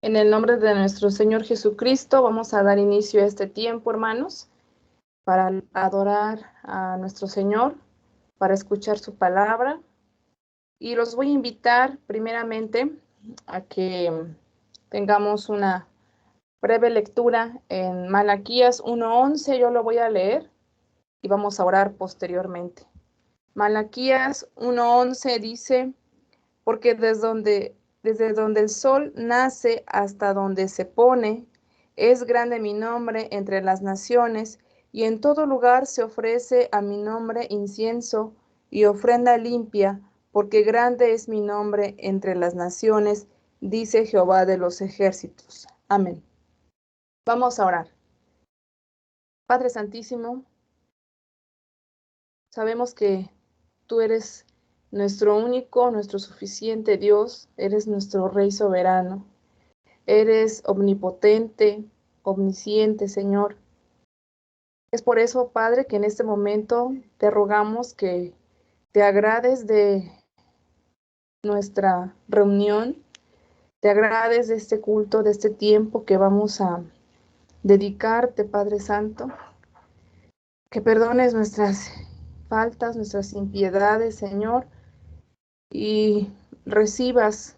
En el nombre de nuestro Señor Jesucristo, vamos a dar inicio a este tiempo, hermanos, para adorar a nuestro Señor, para escuchar su palabra. Y los voy a invitar primeramente a que tengamos una breve lectura en Malaquías 1:11. Yo lo voy a leer y vamos a orar posteriormente. Malaquías 1:11 dice: porque desde donde el sol nace hasta donde se pone, es grande mi nombre entre las naciones, y en todo lugar se ofrece a mi nombre incienso y ofrenda limpia, porque grande es mi nombre entre las naciones, dice Jehová de los ejércitos. Amén. Vamos a orar. Padre Santísimo, sabemos que tú eres nuestro único, nuestro suficiente Dios, eres nuestro Rey soberano. Eres omnipotente, omnisciente, Señor. Es por eso, Padre, que en este momento te rogamos que te agrades de nuestra reunión, te agrades de este culto, de este tiempo que vamos a dedicarte, Padre Santo, que perdones nuestras faltas, nuestras impiedades, Señor, y recibas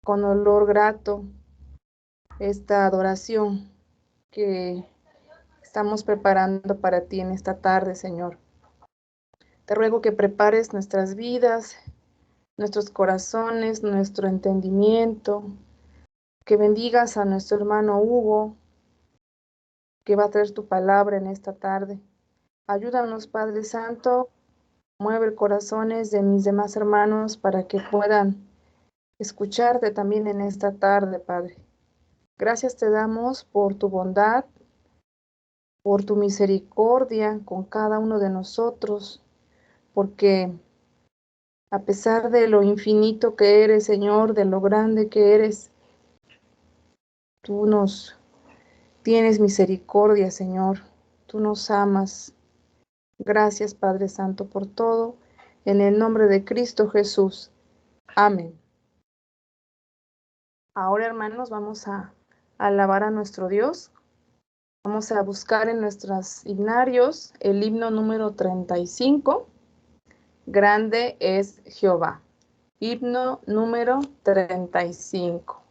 con olor grato esta adoración que estamos preparando para ti en esta tarde, Señor. Te ruego que prepares nuestras vidas, nuestros corazones, nuestro entendimiento, que bendigas a nuestro hermano Hugo, que va a traer tu palabra en esta tarde. Ayúdanos, Padre Santo, mueve corazones de mis demás hermanos para que puedan escucharte también en esta tarde, Padre. Gracias te damos por tu bondad, por tu misericordia con cada uno de nosotros, porque a pesar de lo infinito que eres, Señor, de lo grande que eres, tú nos tienes misericordia, Señor. Tú nos amas. Gracias, Padre Santo, por todo. En el nombre de Cristo Jesús. Amén. Ahora, hermanos, vamos a alabar a nuestro Dios. Vamos a buscar en nuestros himnarios el himno número 35. Grande es Jehová. Himno número 35.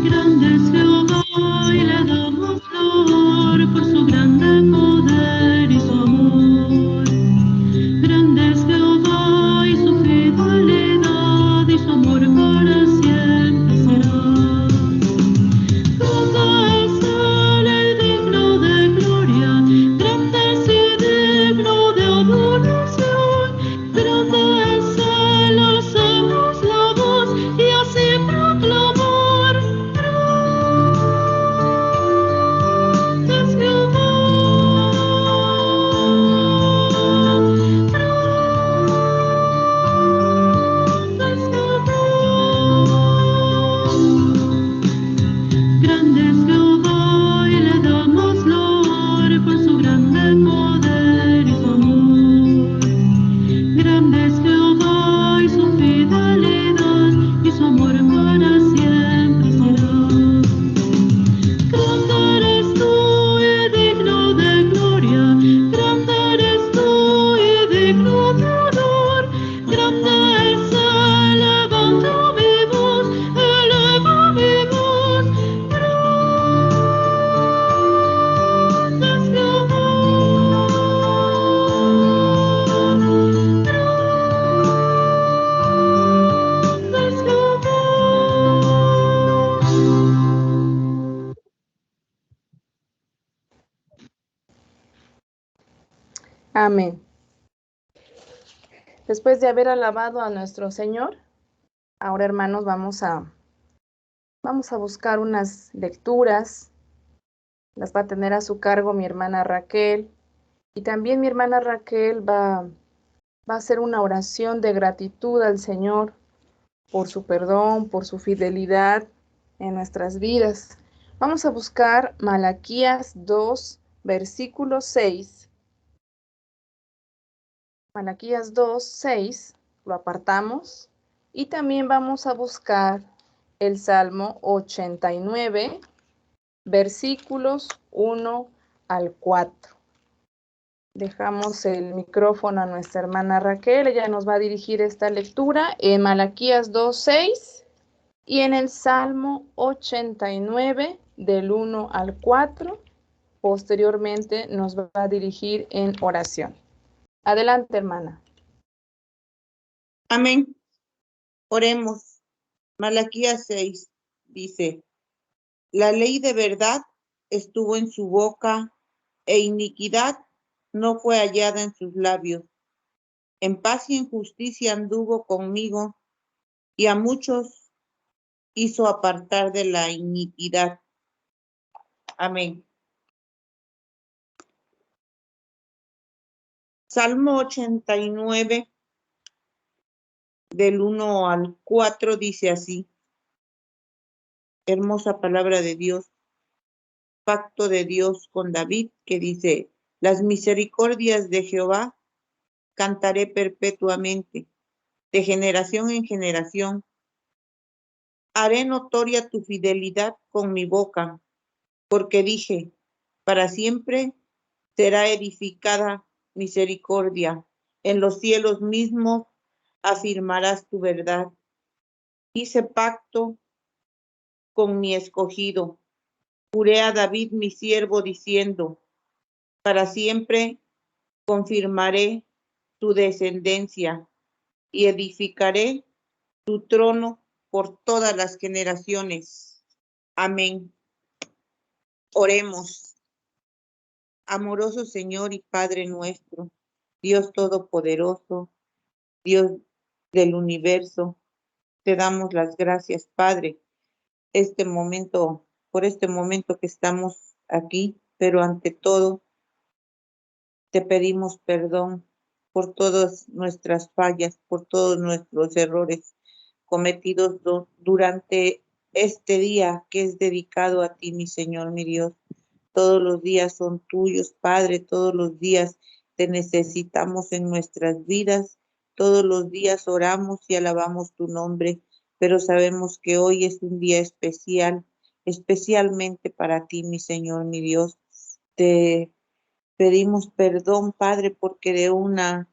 Grande es Jehová y le damos flor por su grande poder y su amor. Grande es Jehová y su fidelidad y su amor para siempre será. Grande es Él y digno de gloria, grande es y digno de adoración. Grande es Él, alcemos la voz y así proclamar. Grande es Jehová y le damos flor por su grande poder y su amor. Grande es Jehová y su fidelidad y su amor para siempre será. Grande eres tú y digno de gloria, grande eres tú y digno de honor. Grande es Él, levanta mi voz, eleva mi voz. Grande es Jehová. Grande es Jehová. Amén. Después de haber alabado a nuestro Señor, ahora, hermanos, vamos a buscar unas lecturas. Las va a tener a su cargo mi hermana Raquel. Y también mi hermana Raquel va a hacer una oración de gratitud al Señor por su perdón, por su fidelidad en nuestras vidas. Vamos a buscar Malaquías 2, versículo 6. Malaquías 2, 6, lo apartamos. Y también vamos a buscar el Salmo 89, versículos 1 al 4. Dejamos el micrófono a nuestra hermana Raquel, ella nos va a dirigir esta lectura en Malaquías 2, 6 y en el Salmo 89 del 1 al 4. Posteriormente nos va a dirigir en oración. Adelante, hermana. Amén. Oremos. Malaquías 6 dice, la ley de verdad estuvo en su boca e iniquidad no fue hallada en sus labios. En paz y en justicia anduvo conmigo y a muchos hizo apartar de la iniquidad. Amén. Salmo 89 del 1 al 4 dice así. Hermosa palabra de Dios. Pacto de Dios con David que dice, las misericordias de Jehová cantaré perpetuamente, de generación en generación. Haré notoria tu fidelidad con mi boca, porque dije, para siempre será edificada misericordia. En los cielos mismos afirmarás tu verdad. Hice pacto con mi escogido. Juré a David mi siervo diciendo, para siempre confirmaré tu descendencia y edificaré tu trono por todas las generaciones. Amén. Oremos. Amoroso Señor y Padre nuestro, Dios Todopoderoso, Dios del universo, te damos las gracias, Padre, por este momento que estamos aquí, pero ante todo te pedimos perdón por todas nuestras fallas, por todos nuestros errores cometidos durante este día que es dedicado a ti, mi Señor, mi Dios. Todos los días son tuyos, Padre, todos los días te necesitamos en nuestras vidas, todos los días oramos y alabamos tu nombre, pero sabemos que hoy es un día especial, especialmente para ti, mi Señor, mi Dios. Te pedimos perdón, Padre, porque de una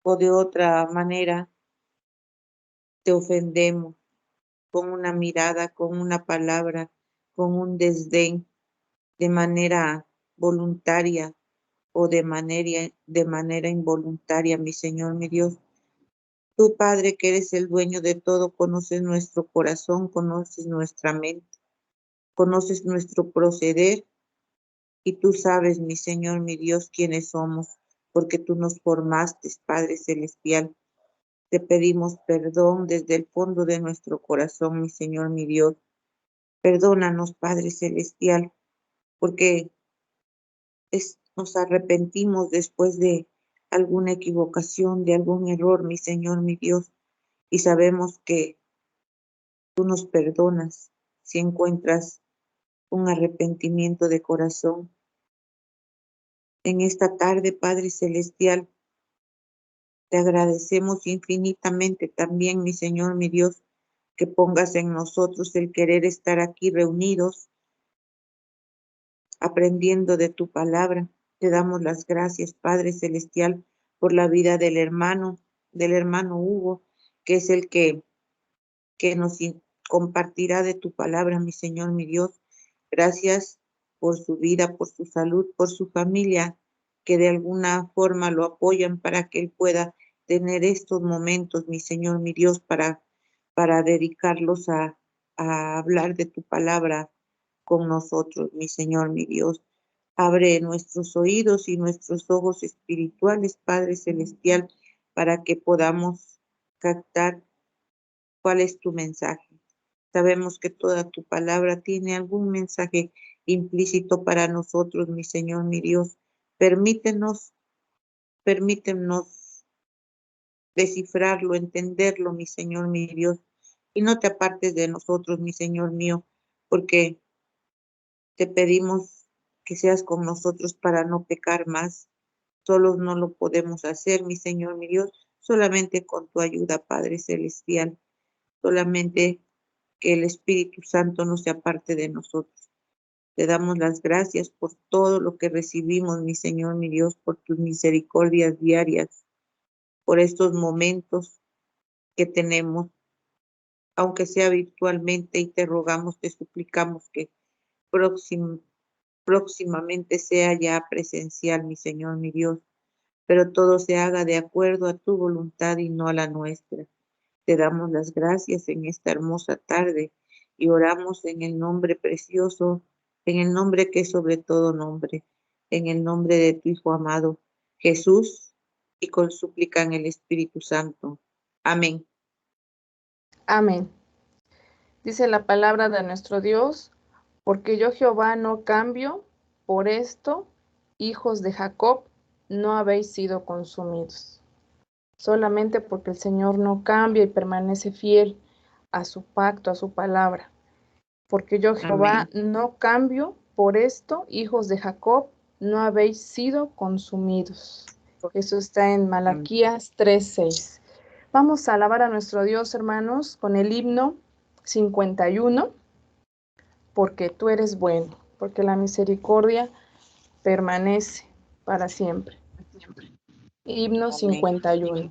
o de otra manera te ofendemos con una mirada, con una palabra, con un desdén, de manera voluntaria o de manera involuntaria, mi Señor, mi Dios. Tú, Padre, que eres el dueño de todo, conoces nuestro corazón, conoces nuestra mente, conoces nuestro proceder y tú sabes, mi Señor, mi Dios, quiénes somos, porque tú nos formaste, Padre Celestial. Te pedimos perdón desde el fondo de nuestro corazón, mi Señor, mi Dios. Perdónanos, Padre Celestial, porque nos arrepentimos después de alguna equivocación, de algún error, mi Señor, mi Dios, y sabemos que tú nos perdonas si encuentras un arrepentimiento de corazón. En esta tarde, Padre Celestial, te agradecemos infinitamente también, mi Señor, mi Dios, que pongas en nosotros el querer estar aquí reunidos, aprendiendo de tu palabra. Te damos las gracias, Padre Celestial, por la vida del hermano Hugo, que es el que nos compartirá de tu palabra, mi Señor, mi Dios. Gracias por su vida, por su salud, por su familia, que de alguna forma lo apoyan para que él pueda tener estos momentos, mi Señor, mi Dios, para dedicarlos a hablar de tu palabra con nosotros, mi Señor, mi Dios. Abre nuestros oídos y nuestros ojos espirituales, Padre Celestial, para que podamos captar cuál es tu mensaje. Sabemos que toda tu palabra tiene algún mensaje implícito para nosotros, mi Señor, mi Dios. Permítenos descifrarlo, entenderlo, mi Señor, mi Dios. Y no te apartes de nosotros, mi Señor mío, porque Te pedimos que seas con nosotros para no pecar más. Solos no lo podemos hacer, mi Señor, mi Dios, solamente con tu ayuda, Padre Celestial. Solamente que el Espíritu Santo no se aparte de nosotros. Te damos las gracias por todo lo que recibimos, mi Señor, mi Dios, por tus misericordias diarias, por estos momentos que tenemos, aunque sea virtualmente, y te rogamos, te suplicamos que próximamente sea ya presencial, mi Señor, mi Dios, pero todo se haga de acuerdo a tu voluntad y no a la nuestra. Te damos las gracias en esta hermosa tarde y oramos en el nombre precioso, en el nombre que es sobre todo nombre, en el nombre de tu Hijo amado, Jesús, y con súplica en el Espíritu Santo. Amén. Amén. Dice la palabra de nuestro Dios, porque yo Jehová no cambio, por esto, hijos de Jacob, no habéis sido consumidos. Solamente porque el Señor no cambia y permanece fiel a su pacto, a su palabra. Porque yo Jehová no cambio, por esto, hijos de Jacob, no habéis sido consumidos. Eso está en Malaquías 3:6. Vamos a alabar a nuestro Dios, hermanos, con el himno 51, porque tú eres bueno, porque la misericordia permanece para siempre. Himno 51.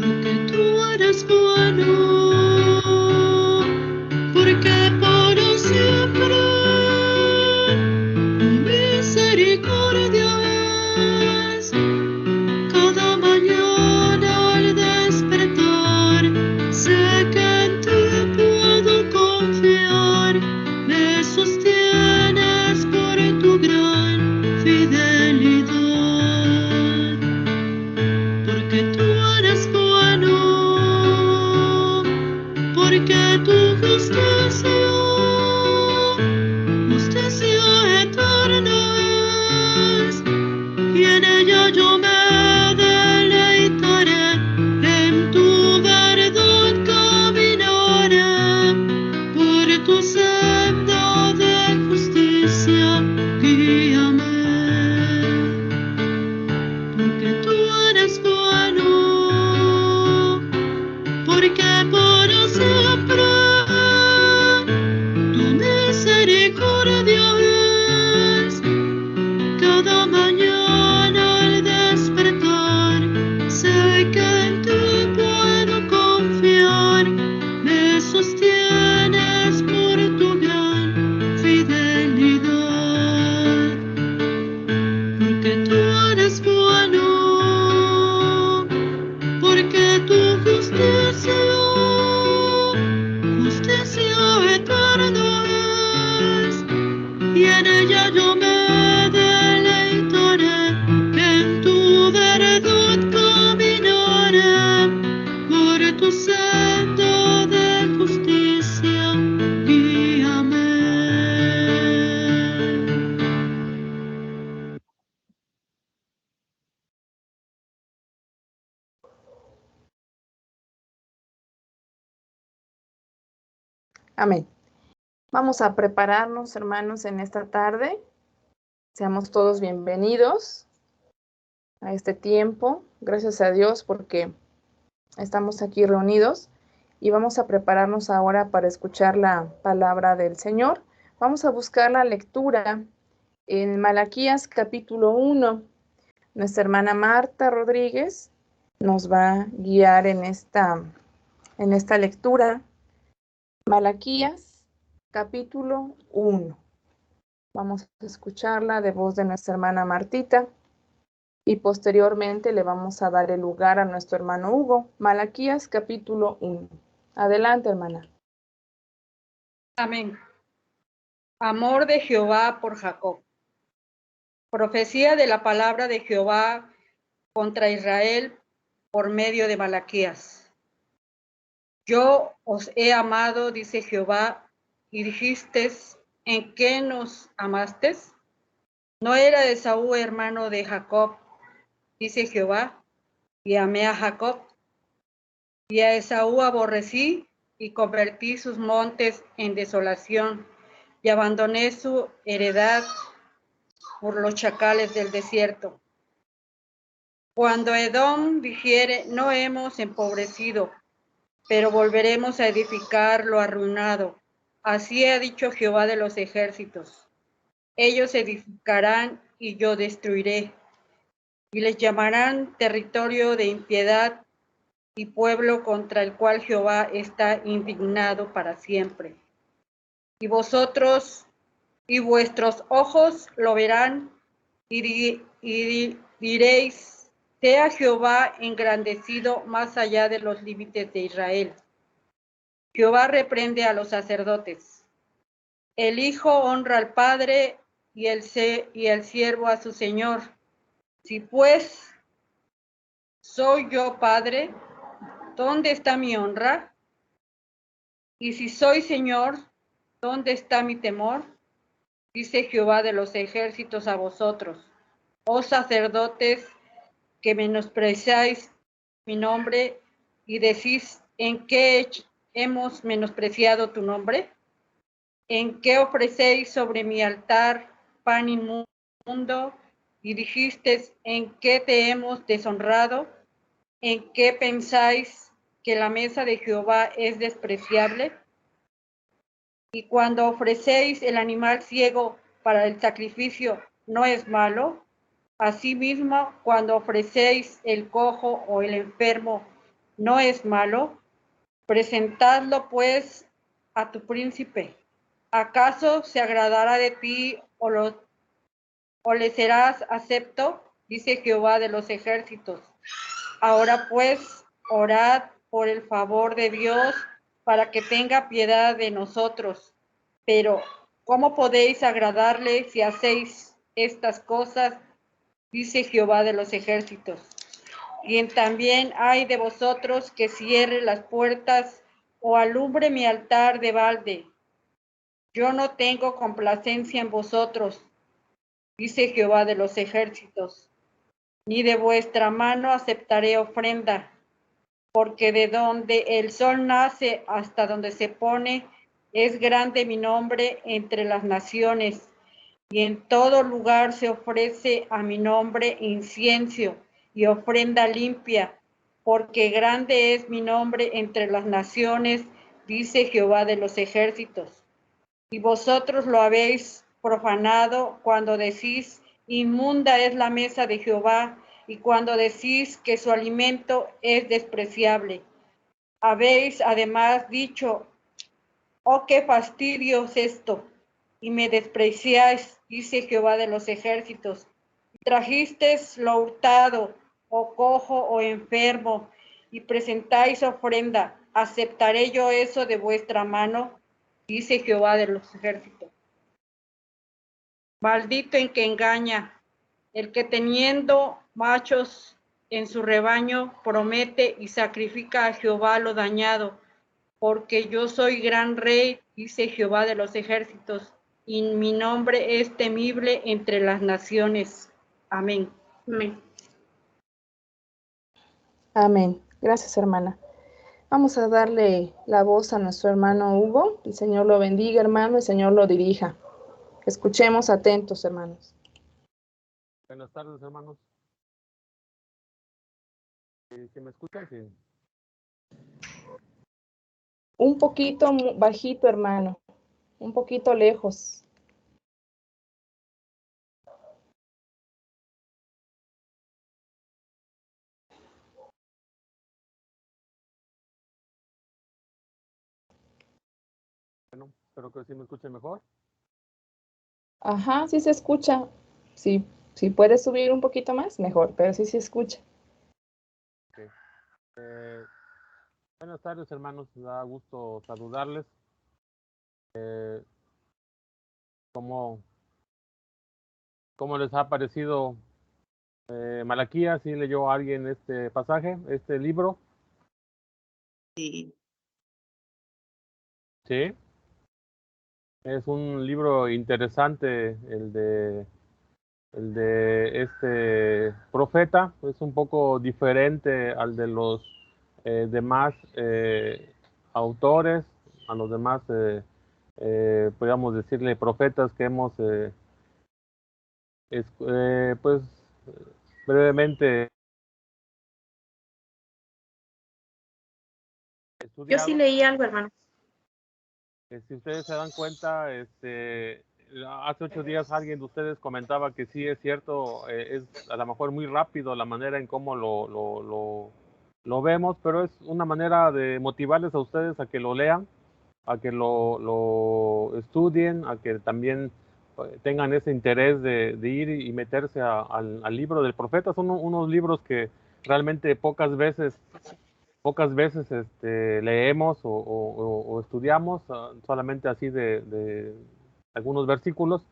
Porque tú eres bueno, porque por siempre tu misericordia es. Cada mañana al despertar, sé que en ti puedo confiar. Me sostienes por tu gran fidelidad. Porque tú eres bueno, porque tu justicia eterna es, y en ella yo me deleitaré, en tu verdad caminaré, por tu senda de justicia, guíame. Porque tú eres bueno, porque por siempre tu misericordia es. Cada mañana al despertar, sé que en ti puedo confiar. Me sostienes por tu gran fidelidad. Porque tú eres bueno, porque tu justicia eterna es, y en ella yo me deleitaré, en tu verdad caminaré, por tu senda de justicia, guíame. Amén. Vamos a prepararnos, hermanos, en esta tarde. Seamos todos bienvenidos a este tiempo. Gracias a Dios porque estamos aquí reunidos y vamos a prepararnos ahora para escuchar la palabra del Señor. Vamos a buscar la lectura en Malaquías capítulo 1. Nuestra hermana Marta Rodríguez nos va a guiar en esta lectura. Malaquías capítulo 1. Vamos a escucharla de voz de nuestra hermana Martita y posteriormente le vamos a dar el lugar a nuestro hermano Hugo. Malaquías capítulo 1. Adelante, hermana. Amén. Amor de Jehová por Jacob. Profecía de la palabra de Jehová contra Israel por medio de Malaquías. Yo os he amado, dice Jehová, y dijisteis, ¿en qué nos amasteis? ¿No era Esaú hermano de Jacob, dice Jehová? y amé a Jacob, y a Esaú aborrecí, y convertí sus montes en desolación, y abandoné su heredad por los chacales del desierto. Cuando Edom dijere, no hemos empobrecido, pero volveremos a edificar lo arruinado. Así ha dicho Jehová de los ejércitos. Ellos edificarán y yo destruiré, y les llamarán territorio de impiedad y pueblo contra el cual Jehová está indignado para siempre. Y vosotros y vuestros ojos lo verán y diréis, sea Jehová engrandecido más allá de los límites de Israel. Jehová reprende a los sacerdotes. El hijo honra al padre y el siervo a su señor. Si pues soy yo padre, ¿dónde está mi honra? Y si soy señor, ¿dónde está mi temor? Dice Jehová de los ejércitos a vosotros, oh sacerdotes, que menospreciáis mi nombre y decís, ¿en qué hemos menospreciado tu nombre? ¿En qué ofrecéis sobre mi altar pan inmundo? Y dijisteis, ¿en qué te hemos deshonrado? ¿En qué pensáis que la mesa de Jehová es despreciable? Y cuando ofrecéis el animal ciego para el sacrificio, ¿no es malo? Asimismo, cuando ofrecéis el cojo o el enfermo, ¿no es malo? Presentadlo pues a tu príncipe. ¿Acaso se agradará de ti o le serás acepto? Dice Jehová de los ejércitos. Ahora pues, orad por el favor de Dios para que tenga piedad de nosotros. Pero, ¿cómo podéis agradarle si hacéis estas cosas? Dice Jehová de los ejércitos. Quien también hay de vosotros que cierre las puertas o alumbre mi altar de balde. Yo no tengo complacencia en vosotros, dice Jehová de los ejércitos, ni de vuestra mano aceptaré ofrenda, porque de donde el sol nace hasta donde se pone, es grande mi nombre entre las naciones, y en todo lugar se ofrece a mi nombre incienso y ofrenda limpia, porque grande es mi nombre entre las naciones, dice Jehová de los ejércitos. Y vosotros lo habéis profanado cuando decís, inmunda es la mesa de Jehová, y cuando decís que su alimento es despreciable. Habéis además dicho, oh, qué fastidio es esto, y me despreciáis, dice Jehová de los ejércitos. Trajisteis lo hurtado, o cojo, o enfermo, y presentáis ofrenda. ¿Aceptaré yo eso de vuestra mano? Dice Jehová de los ejércitos. Maldito el que engaña, el que teniendo machos en su rebaño promete y sacrifica a Jehová lo dañado, porque yo soy gran rey, dice Jehová de los ejércitos, y mi nombre es temible entre las naciones. Amén. Amén. Amén. Gracias, hermana. Vamos a darle la voz a nuestro hermano Hugo. El Señor lo bendiga, hermano, el Señor lo dirija. Escuchemos atentos, hermanos. Buenas tardes, hermanos. ¿Sí me escuchan? Sí. Un poquito bajito, hermano. Un poquito lejos. Bueno, espero que sí me escuchen mejor. Ajá, sí se escucha. Sí, si puedes subir un poquito más, mejor, pero sí se escucha. Okay. Buenas tardes, hermanos. Me da gusto saludarles. ¿Cómo les ha parecido Malaquías? ¿Sí leyó alguien este pasaje, este libro? Sí, Sí. Es un libro interesante, el de El de este profeta es un poco diferente al de los demás autores, a los demás, podríamos decirle, profetas que hemos, pues, brevemente Yo sí estudiado. leí algo, hermano. Si ustedes se dan cuenta, hace 8 días alguien de ustedes comentaba que sí es cierto, es a lo mejor muy rápido la manera en cómo lo vemos, pero es una manera de motivarles a ustedes a que lo lean, a que lo estudien, a que también tengan ese interés de ir y meterse al libro del profeta. Son unos libros que realmente pocas veces leemos o estudiamos, solamente así de algunos versículos.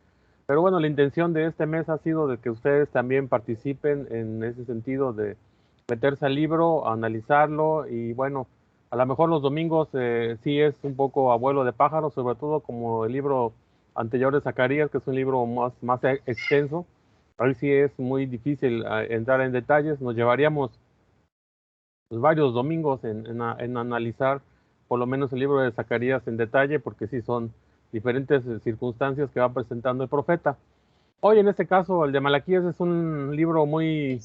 Pero bueno, la intención de este mes ha sido de que ustedes también participen en ese sentido de meterse al libro, analizarlo y bueno, a lo mejor los domingos sí es un poco abuelo de pájaros, sobre todo como el libro anterior de Zacarías, que es un libro más extenso. Ahí sí es muy difícil entrar en detalles. Nos llevaríamos pues, varios domingos en analizar por lo menos el libro de Zacarías en detalle, porque sí son diferentes circunstancias que va presentando el profeta. Hoy en este caso el de Malaquías es un libro muy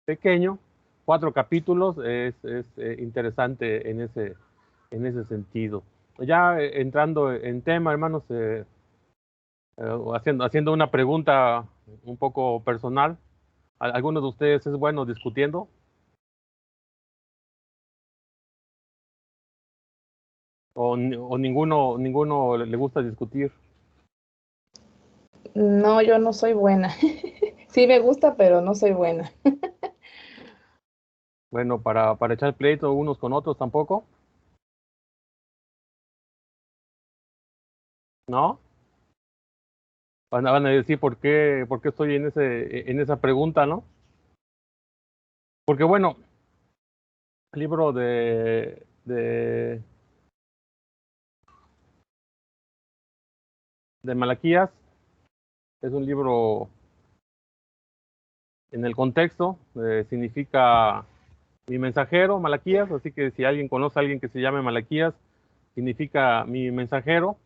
pequeño, 4 capítulos, es interesante en ese sentido. Ya entrando en tema, hermanos, haciendo una pregunta un poco personal, ¿alguno de ustedes es bueno discutiendo? O ninguno le gusta discutir. No, yo no soy buena. Sí me gusta, pero no soy buena. Bueno, para echar pleito unos con otros tampoco, ¿no? Van a decir por qué estoy en esa pregunta, ¿no? Porque bueno, el libro de Malaquías es un libro en el contexto, significa mi mensajero, Malaquías, así que si alguien conoce a alguien que se llame Malaquías, significa mi mensajero.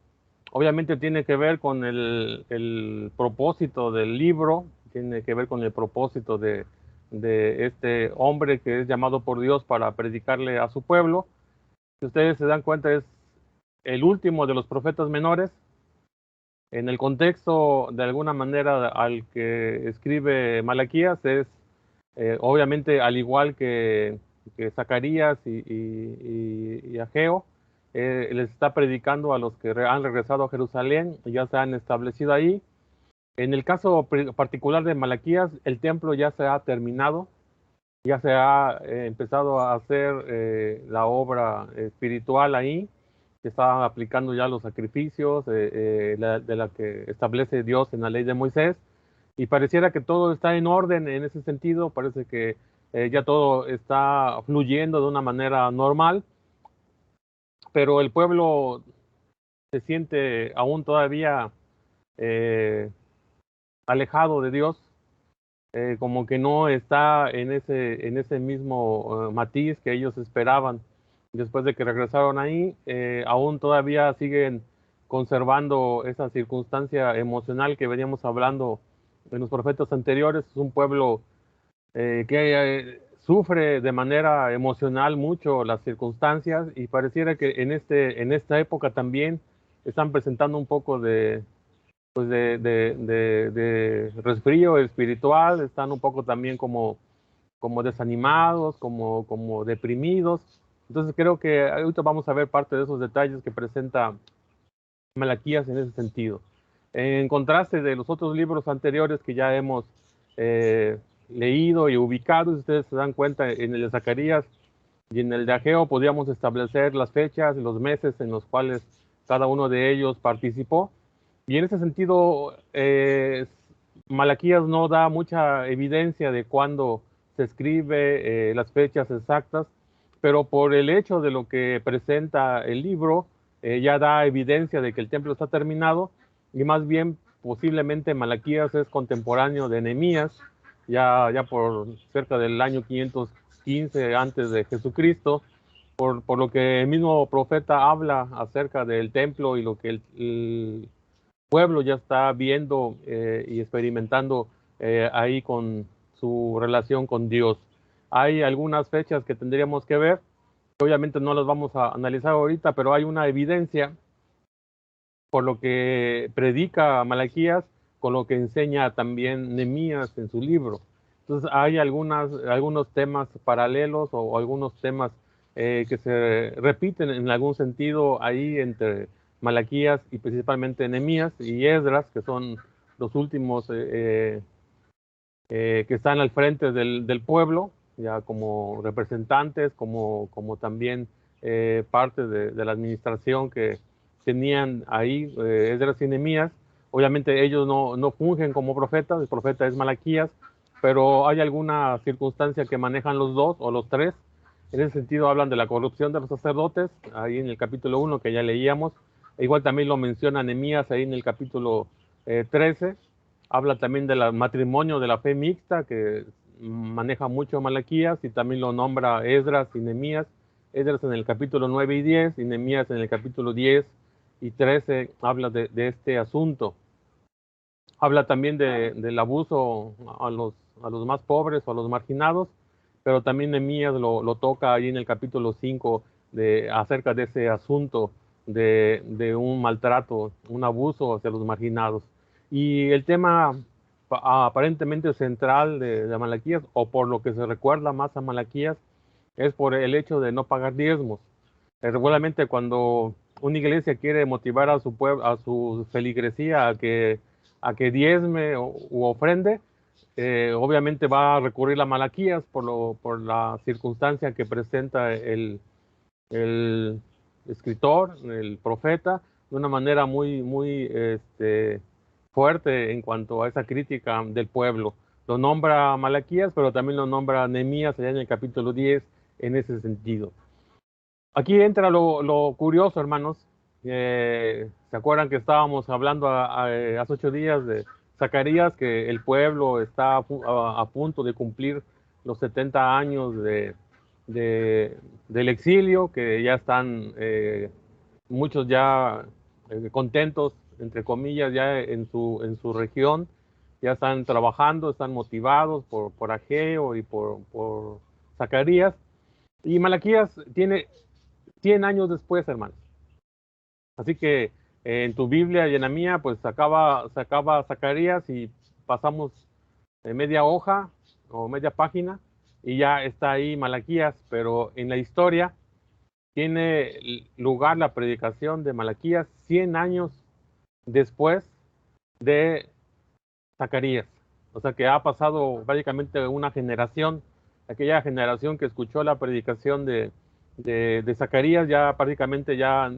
Obviamente tiene que ver con el propósito del libro, tiene que ver con el propósito de este hombre que es llamado por Dios para predicarle a su pueblo. Si ustedes se dan cuenta, es el último de los profetas menores. En el contexto, de alguna manera, al que escribe Malaquías, es obviamente al igual que Zacarías y Ageo, les está predicando a los que han regresado a Jerusalén y ya se han establecido ahí. En el caso particular de Malaquías, el templo ya se ha terminado, ya se ha empezado a hacer la obra espiritual ahí, se estaban aplicando ya los sacrificios de la que establece Dios en la ley de Moisés, y pareciera que todo está en orden en ese sentido, parece que ya todo está fluyendo de una manera normal, pero el pueblo se siente aún todavía eh, alejado de Dios, como que no está en ese mismo matiz que ellos esperaban. Después de que regresaron ahí, aún todavía siguen conservando esa circunstancia emocional que veníamos hablando en los profetas anteriores. Es un pueblo que sufre de manera emocional mucho las circunstancias y pareciera que en esta época también están presentando un poco pues de resfrío espiritual, están un poco también como desanimados, como deprimidos. Entonces creo que ahorita vamos a ver parte de esos detalles que presenta Malaquías en ese sentido. En contraste de los otros libros anteriores que ya hemos leído y ubicado, si ustedes se dan cuenta, en el de Zacarías y en el de Ageo podíamos establecer las fechas y los meses en los cuales cada uno de ellos participó. Y en ese sentido, Malaquías no da mucha evidencia de cuándo se escribe, las fechas exactas, pero por el hecho de lo que presenta el libro, ya da evidencia de que el templo está terminado y más bien posiblemente Malaquías es contemporáneo de Nehemías, ya por cerca del año 515 antes de Jesucristo, por lo que el mismo profeta habla acerca del templo y lo que el pueblo ya está viendo y experimentando ahí con su relación con Dios. Hay algunas fechas que tendríamos que ver, que obviamente no las vamos a analizar ahorita, pero hay una evidencia por lo que predica Malaquías, con lo que enseña también Nehemías en su libro. Entonces hay algunos temas paralelos o algunos temas que se repiten en algún sentido ahí entre Malaquías y principalmente Nehemías y Esdras, que son los últimos que están al frente del pueblo, ya como representantes, como también parte de la administración que tenían ahí Esdras y Nehemías. Obviamente ellos no fungen como profetas, el profeta es Malaquías, pero hay alguna circunstancia que manejan los dos o los tres. En ese sentido hablan de la corrupción de los sacerdotes, ahí en el capítulo 1 que ya leíamos. Igual también lo menciona Nehemías ahí en el capítulo 13. Habla también del matrimonio de la fe mixta, que maneja mucho Malaquías, y también lo nombra Esdras y Nehemías. Esdras en el capítulo 9 y 10, y Nehemías en el capítulo 10 y 13 habla de este asunto. Habla también del abuso a los más pobres o a los marginados, pero también Nehemías lo toca ahí en el capítulo 5 acerca de ese asunto de un maltrato, un abuso hacia los marginados. Y el tema aparentemente central de Malaquías, o por lo que se recuerda más a Malaquías, es por el hecho de no pagar diezmos. Regularmente cuando una iglesia quiere motivar a su pueblo, a su feligresía a que diezme u ofrende, obviamente va a recurrir a Malaquías por la circunstancia que presenta el escritor, el profeta, de una manera muy fuerte en cuanto a esa crítica del pueblo. Lo nombra Malaquías, pero también lo nombra Nehemías allá en el capítulo 10 en ese sentido. Aquí entra lo curioso, hermanos. ¿Se acuerdan que estábamos hablando hace 8 días de Zacarías, que el pueblo está a punto de cumplir los 70 años del exilio, que ya están muchos ya contentos, entre comillas, ya en su región, ya están trabajando, están motivados por Ageo y por Zacarías. Y Malaquías tiene 100 años después, hermanos. Así que en tu Biblia y en la mía, pues sacaba Zacarías y pasamos media hoja o media página y ya está ahí Malaquías, pero en la historia tiene lugar la predicación de Malaquías 100 años después de Zacarías. O sea que ha pasado prácticamente una generación, aquella generación que escuchó la predicación de Zacarías ya prácticamente ya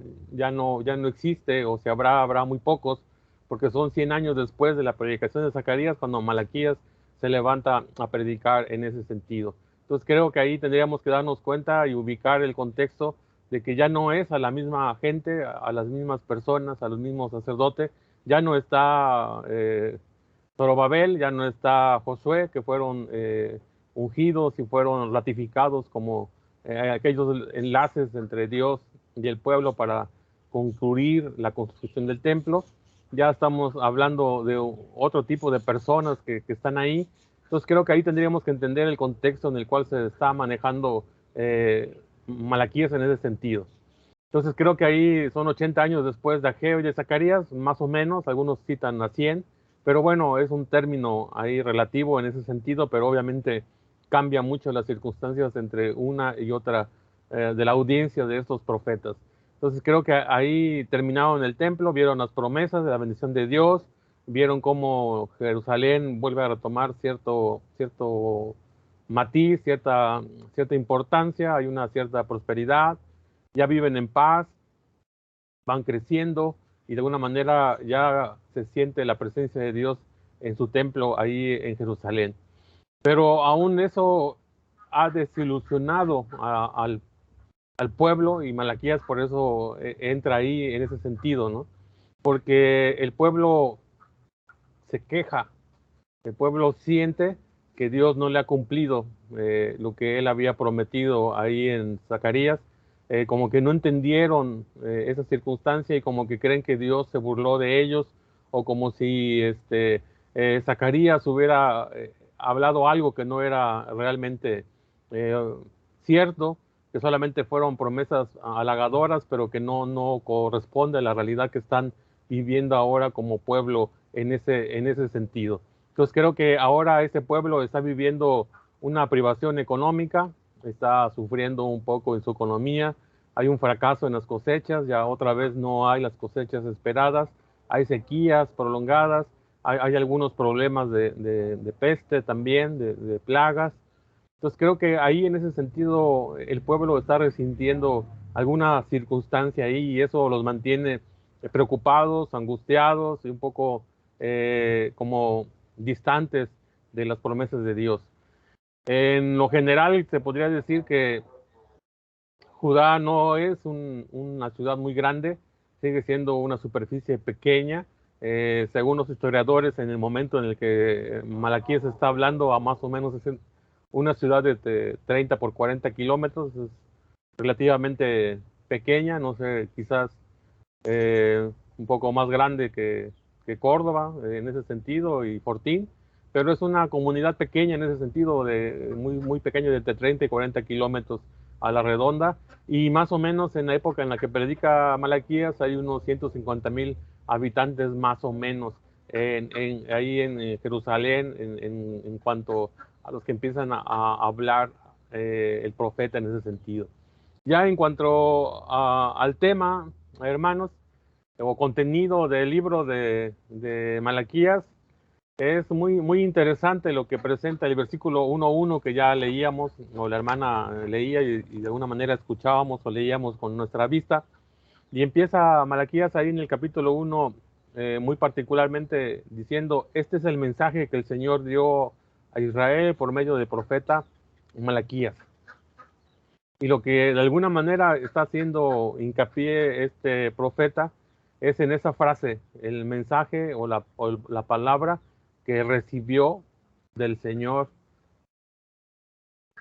no existe, o se habrá muy pocos, porque son 100 años después de la predicación de Zacarías cuando Malaquías se levanta a predicar en ese sentido. Entonces creo que ahí tendríamos que darnos cuenta y ubicar el contexto de que ya no es a la misma gente, a las mismas personas, a los mismos sacerdotes, ya no está Zorobabel, ya no está Josué, que fueron ungidos y fueron ratificados como aquellos enlaces entre Dios y el pueblo para concluir la construcción del templo. Ya estamos hablando de otro tipo de personas que están ahí. Entonces creo que ahí tendríamos que entender el contexto en el cual se está manejando Malaquías en ese sentido. Entonces creo que ahí son 80 años después de Ageo y de Zacarías, más o menos, algunos citan a 100, pero bueno, es un término ahí relativo en ese sentido, pero obviamente cambia mucho las circunstancias entre una y otra de la audiencia de estos profetas. Entonces creo que ahí terminaron el templo, vieron las promesas de la bendición de Dios, vieron cómo Jerusalén vuelve a retomar cierto matiz, cierta importancia, hay una cierta prosperidad, ya viven en paz, van creciendo y de alguna manera ya se siente la presencia de Dios en su templo ahí en Jerusalén. Pero aún eso ha desilusionado al pueblo, y Malaquías por eso entra ahí en ese sentido, ¿no? Porque el pueblo se queja, el pueblo siente que Dios no le ha cumplido lo que él había prometido ahí en Zacarías, como que no entendieron esa circunstancia y como que creen que Dios se burló de ellos, o como si Zacarías hubiera hablado algo que no era realmente cierto, que solamente fueron promesas halagadoras, pero que no corresponde a la realidad que están viviendo ahora como pueblo en ese sentido. Entonces creo que ahora ese pueblo está viviendo una privación económica, está sufriendo un poco en su economía, hay un fracaso en las cosechas, ya otra vez no hay las cosechas esperadas, hay sequías prolongadas, hay algunos problemas de peste también, de plagas. Entonces creo que ahí en ese sentido el pueblo está resintiendo alguna circunstancia ahí y eso los mantiene preocupados, angustiados y un poco como distantes de las promesas de Dios. En lo general se podría decir que Judá no es una ciudad muy grande, sigue siendo una superficie pequeña. Según los historiadores, en el momento en el que Malaquías está hablando, a más o menos es una ciudad de 30 por 40 kilómetros, es relativamente pequeña, no sé, quizás un poco más grande que Córdoba en ese sentido y Fortín, pero es una comunidad pequeña en ese sentido, muy pequeña, de entre 30 y 40 kilómetros a la redonda, y más o menos en la época en la que predica Malaquías hay unos 150,000 habitantes más o menos ahí en Jerusalén en cuanto a los que empiezan a hablar el profeta en ese sentido. Ya en cuanto al tema, hermanos, o contenido del libro de Malaquías, es muy interesante lo que presenta el versículo 1:1 que ya leíamos, o la hermana leía y de alguna manera escuchábamos o leíamos con nuestra vista. Y empieza Malaquías ahí en el capítulo 1 muy particularmente diciendo, este es el mensaje que el Señor dio a Israel por medio del profeta Malaquías. Y lo que de alguna manera está haciendo hincapié este profeta es en esa frase, el mensaje o la palabra que recibió del Señor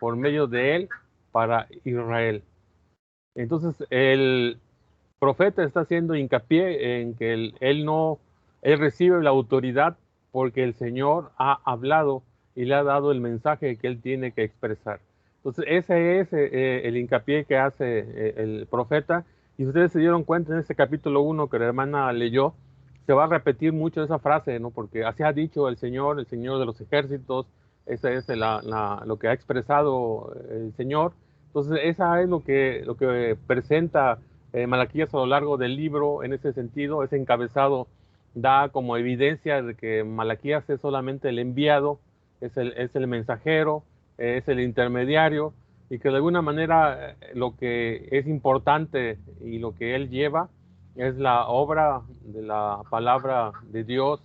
por medio de él para Israel. Entonces el profeta está haciendo hincapié en que él recibe la autoridad porque el Señor ha hablado y le ha dado el mensaje que él tiene que expresar. Entonces ese es el hincapié que hace el profeta. Y ustedes se dieron cuenta en este capítulo 1 que la hermana leyó, se va a repetir mucho esa frase, ¿no? Porque así ha dicho el Señor de los ejércitos, esa es lo que ha expresado el Señor. Entonces esa es lo que presenta Malaquías a lo largo del libro en ese sentido. Ese encabezado da como evidencia de que Malaquías es solamente el enviado, es el mensajero, es el intermediario, y que de alguna manera lo que es importante y lo que él lleva es la obra de la palabra de Dios,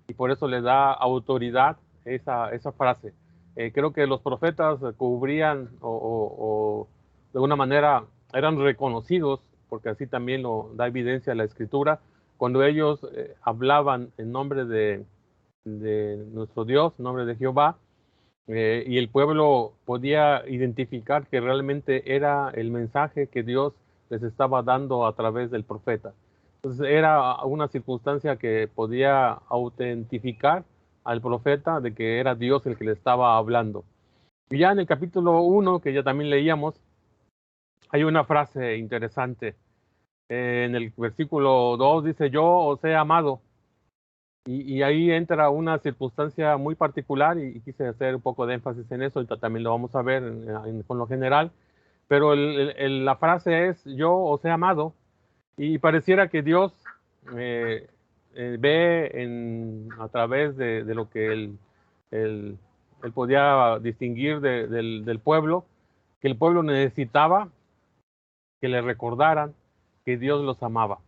y por eso le da autoridad esa frase. Creo que los profetas cubrían o de alguna manera eran reconocidos, porque así también lo da evidencia la Escritura, cuando ellos hablaban en nombre de nuestro Dios, en nombre de Jehová, y el pueblo podía identificar que realmente era el mensaje que Dios les estaba dando a través del profeta. Entonces era una circunstancia que podía autentificar al profeta de que era Dios el que le estaba hablando. Y ya en el capítulo 1, que ya también leíamos, hay una frase interesante. En el versículo 2 dice, yo os he amado. Y ahí entra una circunstancia muy particular y quise hacer un poco de énfasis en eso, y también lo vamos a ver con lo general, pero la frase es, yo os he amado, y pareciera que Dios ve a través de lo que él podía distinguir del pueblo, que el pueblo necesitaba que le recordaran que Dios los amaba.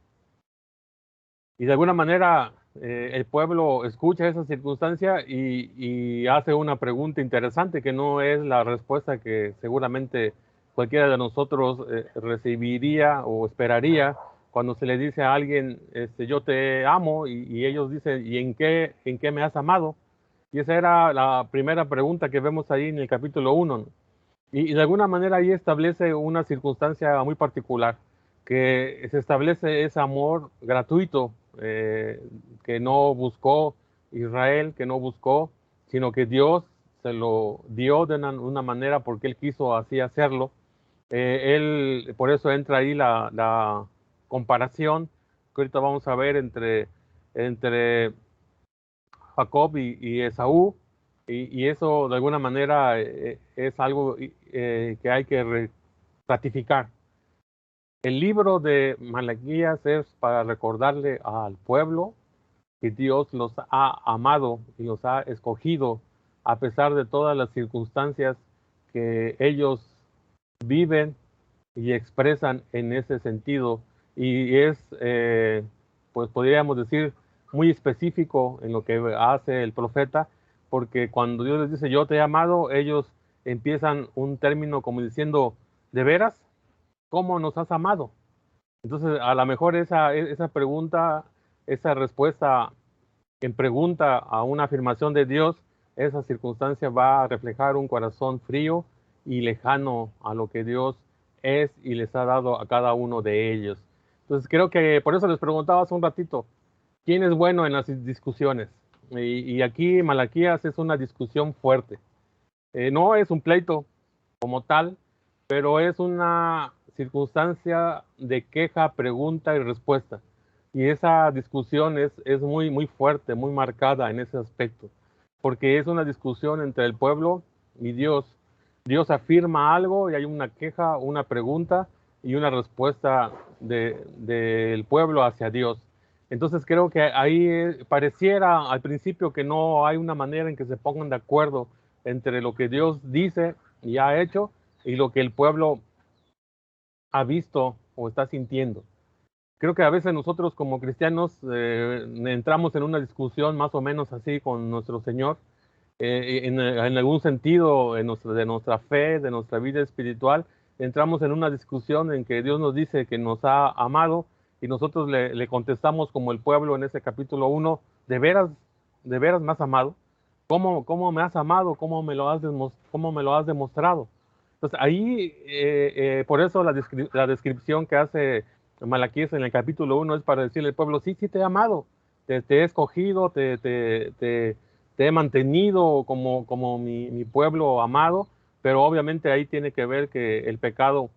Y de alguna manera el pueblo escucha esa circunstancia y hace una pregunta interesante que no es la respuesta que seguramente cualquiera de nosotros recibiría o esperaría cuando se le dice a alguien, yo te amo, y ellos dicen, ¿y en qué me has amado? Y esa era la primera pregunta que vemos ahí en el capítulo 1, ¿no? Y de alguna manera ahí establece una circunstancia muy particular, que se establece ese amor gratuito que no buscó Israel, que no buscó, sino que Dios se lo dio de una manera porque Él quiso así hacerlo. Por eso entra ahí la comparación que ahorita vamos a ver entre Jacob y Esaú, y eso de alguna manera es algo que hay que ratificar. El libro de Malaquías es para recordarle al pueblo que Dios los ha amado y los ha escogido a pesar de todas las circunstancias que ellos viven y expresan en ese sentido. Y es, pues podríamos decir, muy específico en lo que hace el profeta, porque cuando Dios les dice, yo te he amado, ellos empiezan un término como diciendo, ¿de veras? ¿Cómo nos has amado? Entonces, a lo mejor esa pregunta, esa respuesta en pregunta a una afirmación de Dios, esa circunstancia va a reflejar un corazón frío y lejano a lo que Dios es y les ha dado a cada uno de ellos. Entonces creo que por eso les preguntaba hace un ratito, ¿quién es bueno en las discusiones? Y aquí Malaquías es una discusión fuerte. No es un pleito como tal, pero es una circunstancia de queja, pregunta y respuesta. Y esa discusión es muy, muy fuerte, muy marcada en ese aspecto, porque es una discusión entre el pueblo y Dios. Dios afirma algo y hay una queja, una pregunta y una respuesta del pueblo hacia Dios. Entonces creo que ahí pareciera al principio que no hay una manera en que se pongan de acuerdo entre lo que Dios dice y ha hecho y lo que el pueblo ha visto o está sintiendo. Creo que a veces nosotros como cristianos entramos en una discusión más o menos así con nuestro Señor, en algún sentido de nuestra fe, de nuestra vida espiritual, entramos en una discusión en que Dios nos dice que nos ha amado y nosotros le contestamos como el pueblo en ese capítulo 1, ¿de veras me has amado? ¿Cómo me has amado? ¿Cómo me lo has demostrado? Entonces ahí, por eso la descripción que hace Malaquías en el capítulo 1 es para decirle al pueblo, sí, sí te he amado, te he escogido, te he mantenido como mi pueblo amado, pero obviamente ahí tiene que ver que el pecado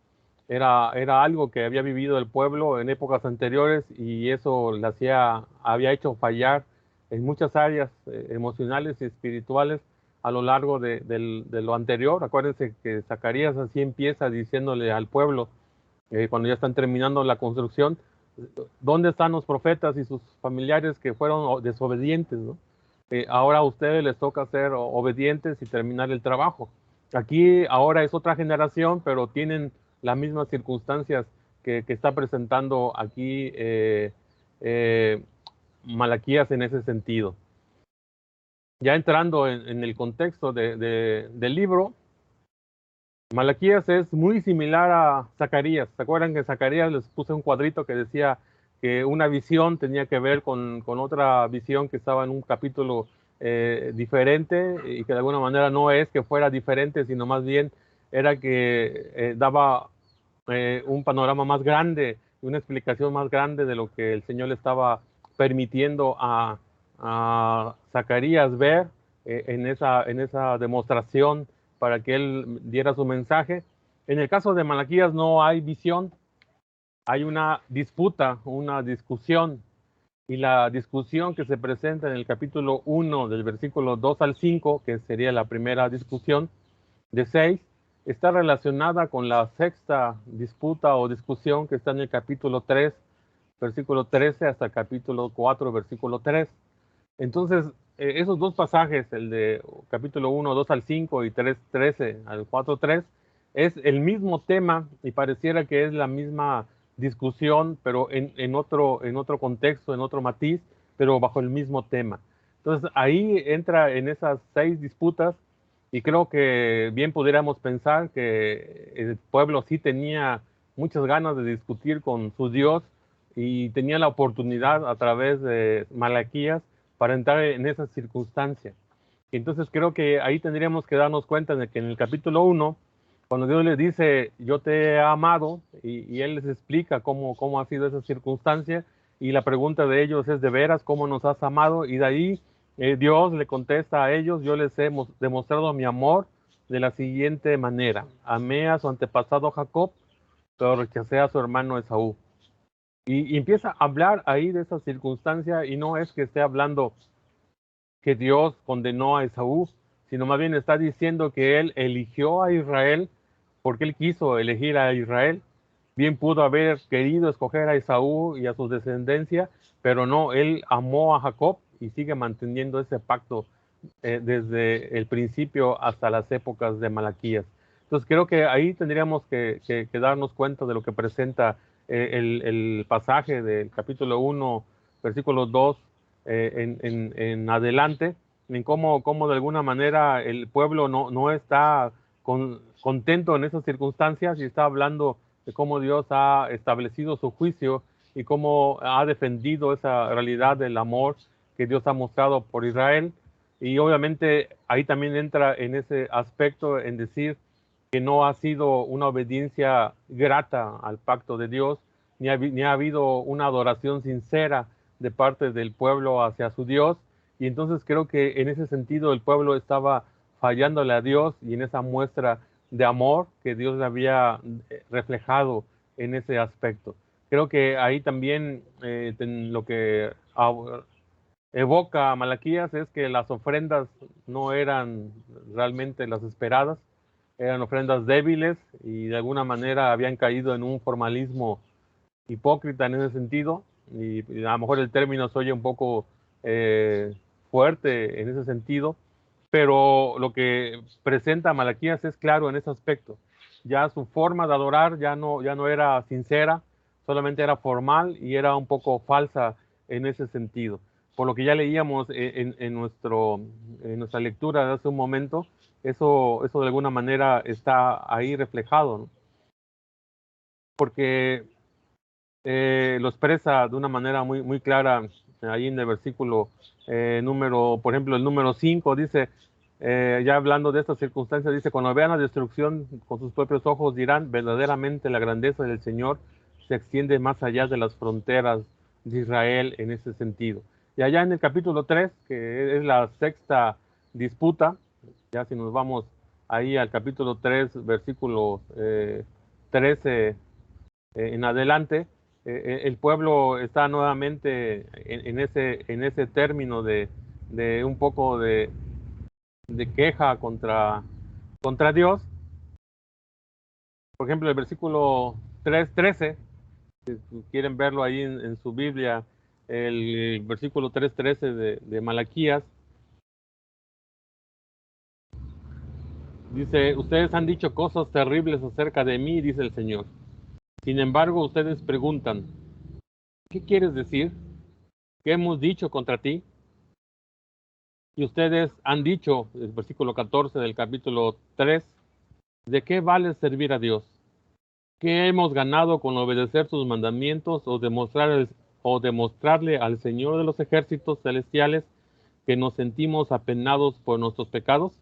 era algo que había vivido el pueblo en épocas anteriores y eso había hecho fallar en muchas áreas emocionales y espirituales a lo largo de lo anterior. Acuérdense que Zacarías así empieza diciéndole al pueblo, cuando ya están terminando la construcción, ¿dónde están los profetas y sus familiares que fueron desobedientes, ¿no? Ahora a ustedes les toca ser obedientes y terminar el trabajo. Aquí ahora es otra generación, pero tienen las mismas circunstancias que está presentando aquí Malaquías en ese sentido. Ya entrando en el contexto del libro, Malaquías es muy similar a Zacarías. ¿Se acuerdan que Zacarías les puse un cuadrito que decía que una visión tenía que ver con otra visión que estaba en un capítulo diferente y que de alguna manera no es que fuera diferente, sino más bien era que daba un panorama más grande, una explicación más grande de lo que el Señor le estaba permitiendo a Zacarías ver en esa demostración para que él diera su mensaje. En el caso de Malaquías no hay visión, hay una disputa, una discusión, y la discusión que se presenta en el capítulo 1 del versículo 2 al 5, que sería la primera discusión de 6, está relacionada con la sexta disputa o discusión que está en el capítulo 3, versículo 13 hasta el capítulo 4, versículo 3. Entonces, esos dos pasajes, el de capítulo 1, 2 al 5 y 3, 13 al 4, 3, es el mismo tema y pareciera que es la misma discusión, pero en otro contexto, en otro matiz, pero bajo el mismo tema. Entonces, ahí entra en esas 6 disputas y creo que bien pudiéramos pensar que el pueblo sí tenía muchas ganas de discutir con su Dios y tenía la oportunidad a través de Malaquías para entrar en esa circunstancia. Entonces creo que ahí tendríamos que darnos cuenta de que en el capítulo 1, cuando Dios les dice, yo te he amado, y Él les explica cómo ha sido esa circunstancia, y la pregunta de ellos es, ¿de veras cómo nos has amado? Y de ahí Dios le contesta a ellos, yo les he demostrado mi amor de la siguiente manera. Amé a su antepasado Jacob, pero rechacé a su hermano Esaú. Y empieza a hablar ahí de esa circunstancia, y no es que esté hablando que Dios condenó a Esaú, sino más bien está diciendo que Él eligió a Israel porque Él quiso elegir a Israel. Bien pudo haber querido escoger a Esaú y a su descendencia, pero no, Él amó a Jacob y sigue manteniendo ese pacto desde el principio hasta las épocas de Malaquías. Entonces creo que ahí tendríamos que darnos cuenta de lo que presenta el pasaje del capítulo 1, versículo 2 en adelante, en cómo de alguna manera el pueblo no está contento en esas circunstancias, y está hablando de cómo Dios ha establecido su juicio y cómo ha defendido esa realidad del amor que Dios ha mostrado por Israel. Y obviamente ahí también entra en ese aspecto en decir que no ha sido una obediencia grata al pacto de Dios, ni ha habido una adoración sincera de parte del pueblo hacia su Dios. Y entonces creo que en ese sentido el pueblo estaba fallándole a Dios, y en esa muestra de amor que Dios le había reflejado en ese aspecto. Creo que ahí también lo que evoca Malaquías es que las ofrendas no eran realmente las esperadas, eran ofrendas débiles, y de alguna manera habían caído en un formalismo hipócrita en ese sentido, y a lo mejor el término se oye un poco fuerte en ese sentido, pero lo que presenta Malaquías es claro en ese aspecto. Ya su forma de adorar ya no era sincera, solamente era formal y era un poco falsa en ese sentido. Por lo que ya leíamos en nuestra lectura de hace un momento, eso de alguna manera está ahí reflejado, ¿no? Porque lo expresa de una manera muy clara ahí en el versículo por ejemplo, el número 5 dice, ya hablando de esta circunstancia, dice, cuando vean la destrucción con sus propios ojos dirán, verdaderamente la grandeza del Señor se extiende más allá de las fronteras de Israel en ese sentido. Y allá en el capítulo 3, que es la sexta disputa, ya si nos vamos ahí al capítulo 3, versículo 13 en adelante, el pueblo está nuevamente en ese término de un poco de queja contra Dios. Por ejemplo, el versículo 3:13, si quieren verlo ahí en su Biblia, el versículo 3:13 de Malaquías, dice, ustedes han dicho cosas terribles acerca de mí, dice el Señor. Sin embargo, ustedes preguntan, ¿qué quieres decir? ¿Qué hemos dicho contra ti? Y ustedes han dicho, el versículo 14 del capítulo 3, ¿de qué vale servir a Dios? ¿Qué hemos ganado con obedecer sus mandamientos o demostrarle al Señor de los ejércitos celestiales que nos sentimos apenados por nuestros pecados?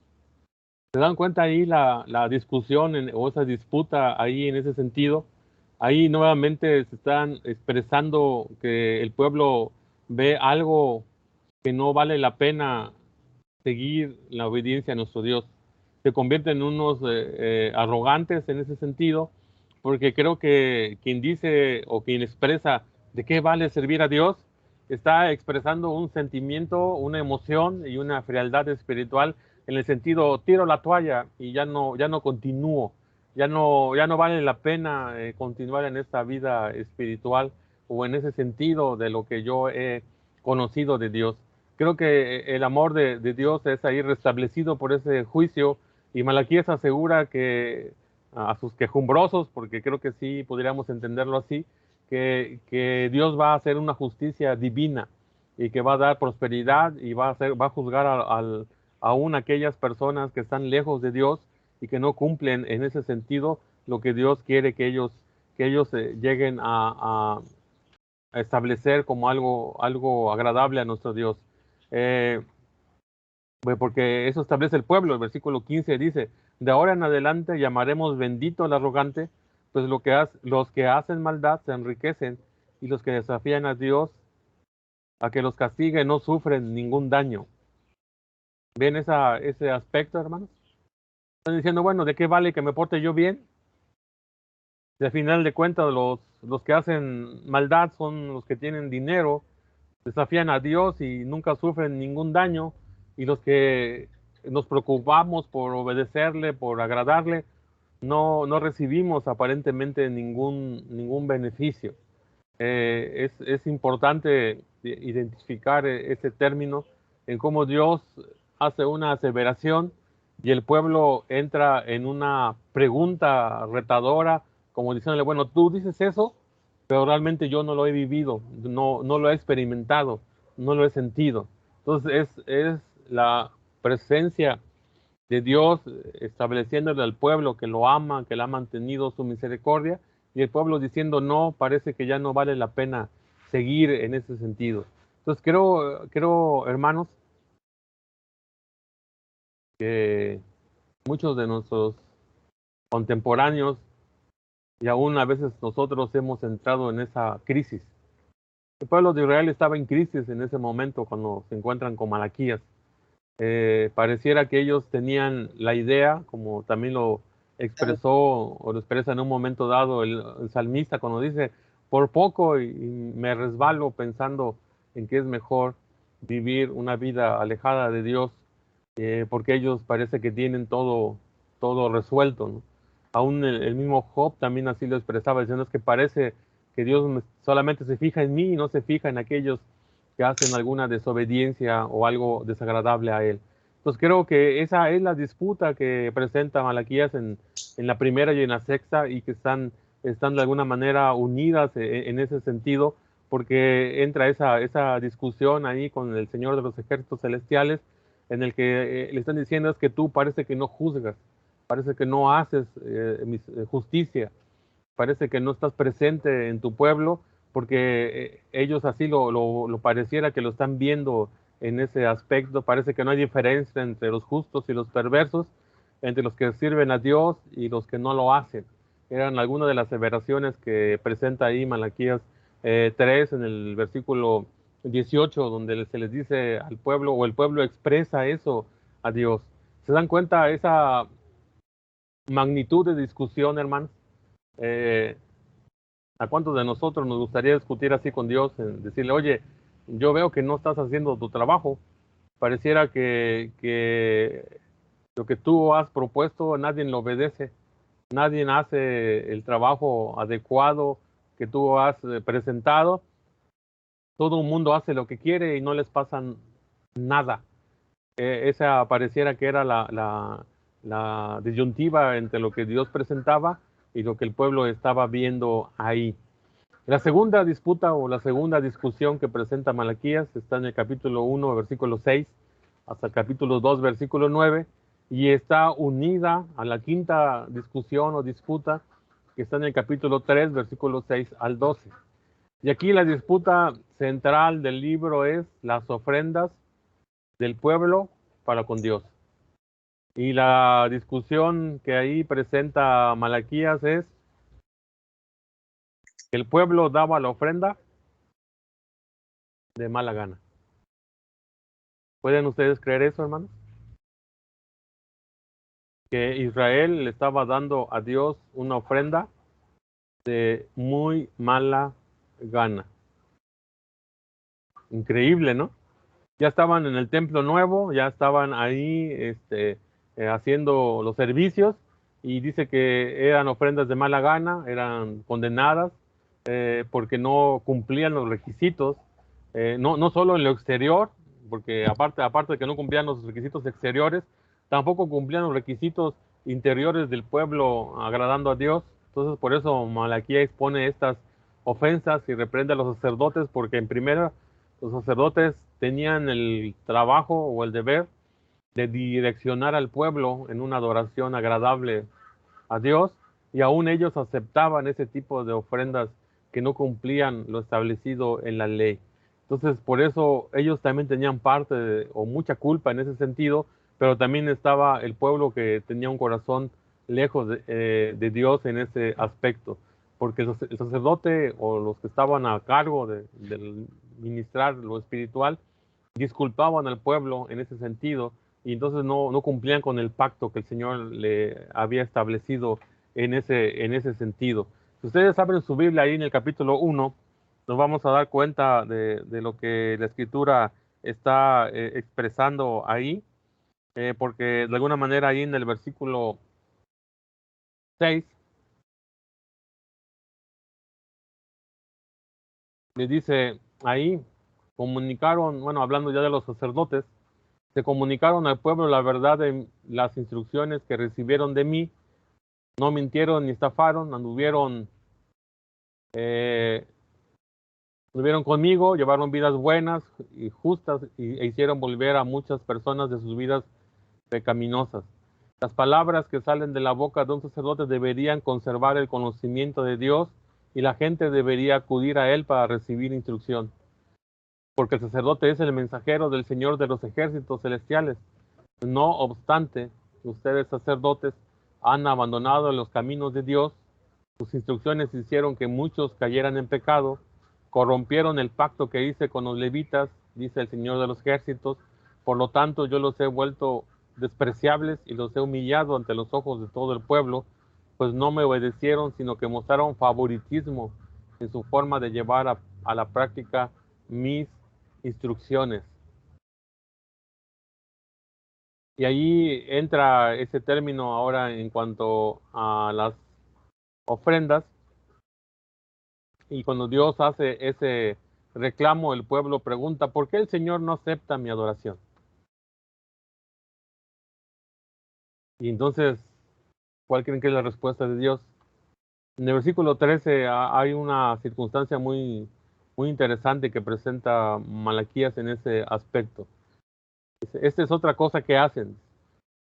¿Se dan cuenta ahí la discusión o esa disputa ahí en ese sentido? Ahí nuevamente se están expresando que el pueblo ve algo que no vale la pena seguir la obediencia a nuestro Dios. Se convierten en unos arrogantes en ese sentido, porque creo que quien dice o quien expresa de qué vale servir a Dios, está expresando un sentimiento, una emoción y una frialdad espiritual en el sentido, tiro la toalla y ya no continúo, ya no vale la pena continuar en esta vida espiritual o en ese sentido de lo que yo he conocido de Dios. Creo que el amor de Dios es ahí restablecido por ese juicio, y Malaquías asegura que a sus quejumbrosos, porque creo que sí podríamos entenderlo así, que Dios va a hacer una justicia divina y que va a dar prosperidad y va a juzgar aún aquellas personas que están lejos de Dios y que no cumplen en ese sentido lo que Dios quiere que ellos lleguen establecer como algo agradable a nuestro Dios. Porque eso establece el pueblo. El versículo 15 dice, de ahora en adelante llamaremos bendito al arrogante, pues los que hacen maldad se enriquecen, y los que desafían a Dios a que los castigue no sufren ningún daño. ¿Ven ese aspecto, hermanos? Están diciendo, bueno, ¿de qué vale que me porte yo bien? Si al final de cuentas los que hacen maldad son los que tienen dinero, desafían a Dios y nunca sufren ningún daño, y los que nos preocupamos por obedecerle, por agradarle, no recibimos aparentemente ningún beneficio. Es importante identificar ese término en cómo Dios hace una aseveración y el pueblo entra en una pregunta retadora, como diciéndole, bueno, tú dices eso, pero realmente yo no lo he vivido, no lo he experimentado, no lo he sentido. Entonces es la presencia de Dios estableciéndole al pueblo que lo ama, que le ha mantenido su misericordia, y el pueblo diciendo, no, parece que ya no vale la pena seguir en ese sentido. Entonces creo, hermanos, que muchos de nuestros contemporáneos, y aún a veces nosotros hemos entrado en esa crisis. El pueblo de Israel estaba en crisis en ese momento cuando se encuentran con Malaquías. Pareciera que ellos tenían la idea, como también lo expresó o lo expresa en un momento dado el salmista cuando dice, por poco y me resbalo pensando en que es mejor vivir una vida alejada de Dios, porque ellos parece que tienen todo resuelto, ¿no? Aún el mismo Job también así lo expresaba, diciendo es que parece que Dios solamente se fija en mí y no se fija en aquellos que hacen alguna desobediencia o algo desagradable a él. Entonces creo que esa es la disputa que presenta Malaquías en la primera y en la sexta, y que están de alguna manera unidas en ese sentido, porque entra esa discusión ahí con el Señor de los ejércitos celestiales, en el que le están diciendo es que tú parece que no juzgas, parece que no haces justicia, parece que no estás presente en tu pueblo, porque ellos así lo pareciera que lo están viendo en ese aspecto. Parece que no hay diferencia entre los justos y los perversos, entre los que sirven a Dios y los que no lo hacen. Eran algunas de las aseveraciones que presenta ahí Malaquías 3 en el versículo 18, donde se les dice al pueblo, o el pueblo expresa eso a Dios. ¿Se dan cuenta esa magnitud de discusión, hermanos? ¿A cuántos de nosotros nos gustaría discutir así con Dios? Decirle, oye, yo veo que no estás haciendo tu trabajo. Pareciera que lo que tú has propuesto nadie lo obedece. Nadie hace el trabajo adecuado que tú has presentado. Todo el mundo hace lo que quiere y no les pasa nada. Esa pareciera que era la disyuntiva entre lo que Dios presentaba y lo que el pueblo estaba viendo ahí. La segunda disputa o la segunda discusión que presenta Malaquías está en el capítulo 1, versículo 6, hasta el capítulo 2, versículo 9, y está unida a la quinta discusión o disputa que está en el capítulo 3, versículo 6 al 12. Y aquí la disputa central del libro es las ofrendas del pueblo para con Dios. Y la discusión que ahí presenta Malaquías es que el pueblo daba la ofrenda de mala gana. ¿Pueden ustedes creer eso, hermanos? Que Israel le estaba dando a Dios una ofrenda de muy mala gana. Increíble, ¿no? Ya estaban en el templo nuevo, ya estaban ahí haciendo los servicios, y dice que eran ofrendas de mala gana, eran condenadas porque no cumplían los requisitos, no solo en lo exterior, porque aparte de que no cumplían los requisitos exteriores, tampoco cumplían los requisitos interiores del pueblo agradando a Dios. Entonces por eso Malaquías expone estas ofensas y reprende a los sacerdotes, porque en primera los sacerdotes tenían el trabajo o el deber de direccionar al pueblo en una adoración agradable a Dios, y aún ellos aceptaban ese tipo de ofrendas que no cumplían lo establecido en la ley. Entonces, por eso ellos también tenían parte o mucha culpa en ese sentido, pero también estaba el pueblo que tenía un corazón lejos de Dios en ese aspecto, porque el sacerdote o los que estaban a cargo de ministrar lo espiritual disculpaban al pueblo en ese sentido, y entonces no cumplían con el pacto que el Señor le había establecido en ese sentido. Si ustedes abren su Biblia ahí en el capítulo 1, nos vamos a dar cuenta de lo que la Escritura está expresando ahí, porque de alguna manera ahí en el versículo 6 le dice ahí, comunicaron, bueno, hablando ya de los sacerdotes, se comunicaron al pueblo la verdad de las instrucciones que recibieron de mí, no mintieron ni estafaron, anduvieron conmigo, llevaron vidas buenas y justas e hicieron volver a muchas personas de sus vidas pecaminosas. Las palabras que salen de la boca de un sacerdote deberían conservar el conocimiento de Dios y la gente debería acudir a él para recibir instrucción, porque el sacerdote es el mensajero del Señor de los ejércitos celestiales. No obstante, ustedes sacerdotes han abandonado los caminos de Dios, sus instrucciones hicieron que muchos cayeran en pecado, corrompieron el pacto que hice con los levitas, dice el Señor de los ejércitos, por lo tanto yo los he vuelto despreciables y los he humillado ante los ojos de todo el pueblo, pues no me obedecieron, sino que mostraron favoritismo en su forma de llevar a la práctica mis instrucciones. Y ahí entra ese término ahora en cuanto a las ofrendas. Y cuando Dios hace ese reclamo, el pueblo pregunta, ¿por qué el Señor no acepta mi adoración? Y entonces, ¿cuál creen que es la respuesta de Dios? En el versículo 13 hay una circunstancia muy interesante que presenta Malaquías en ese aspecto. Esta es otra cosa que hacen.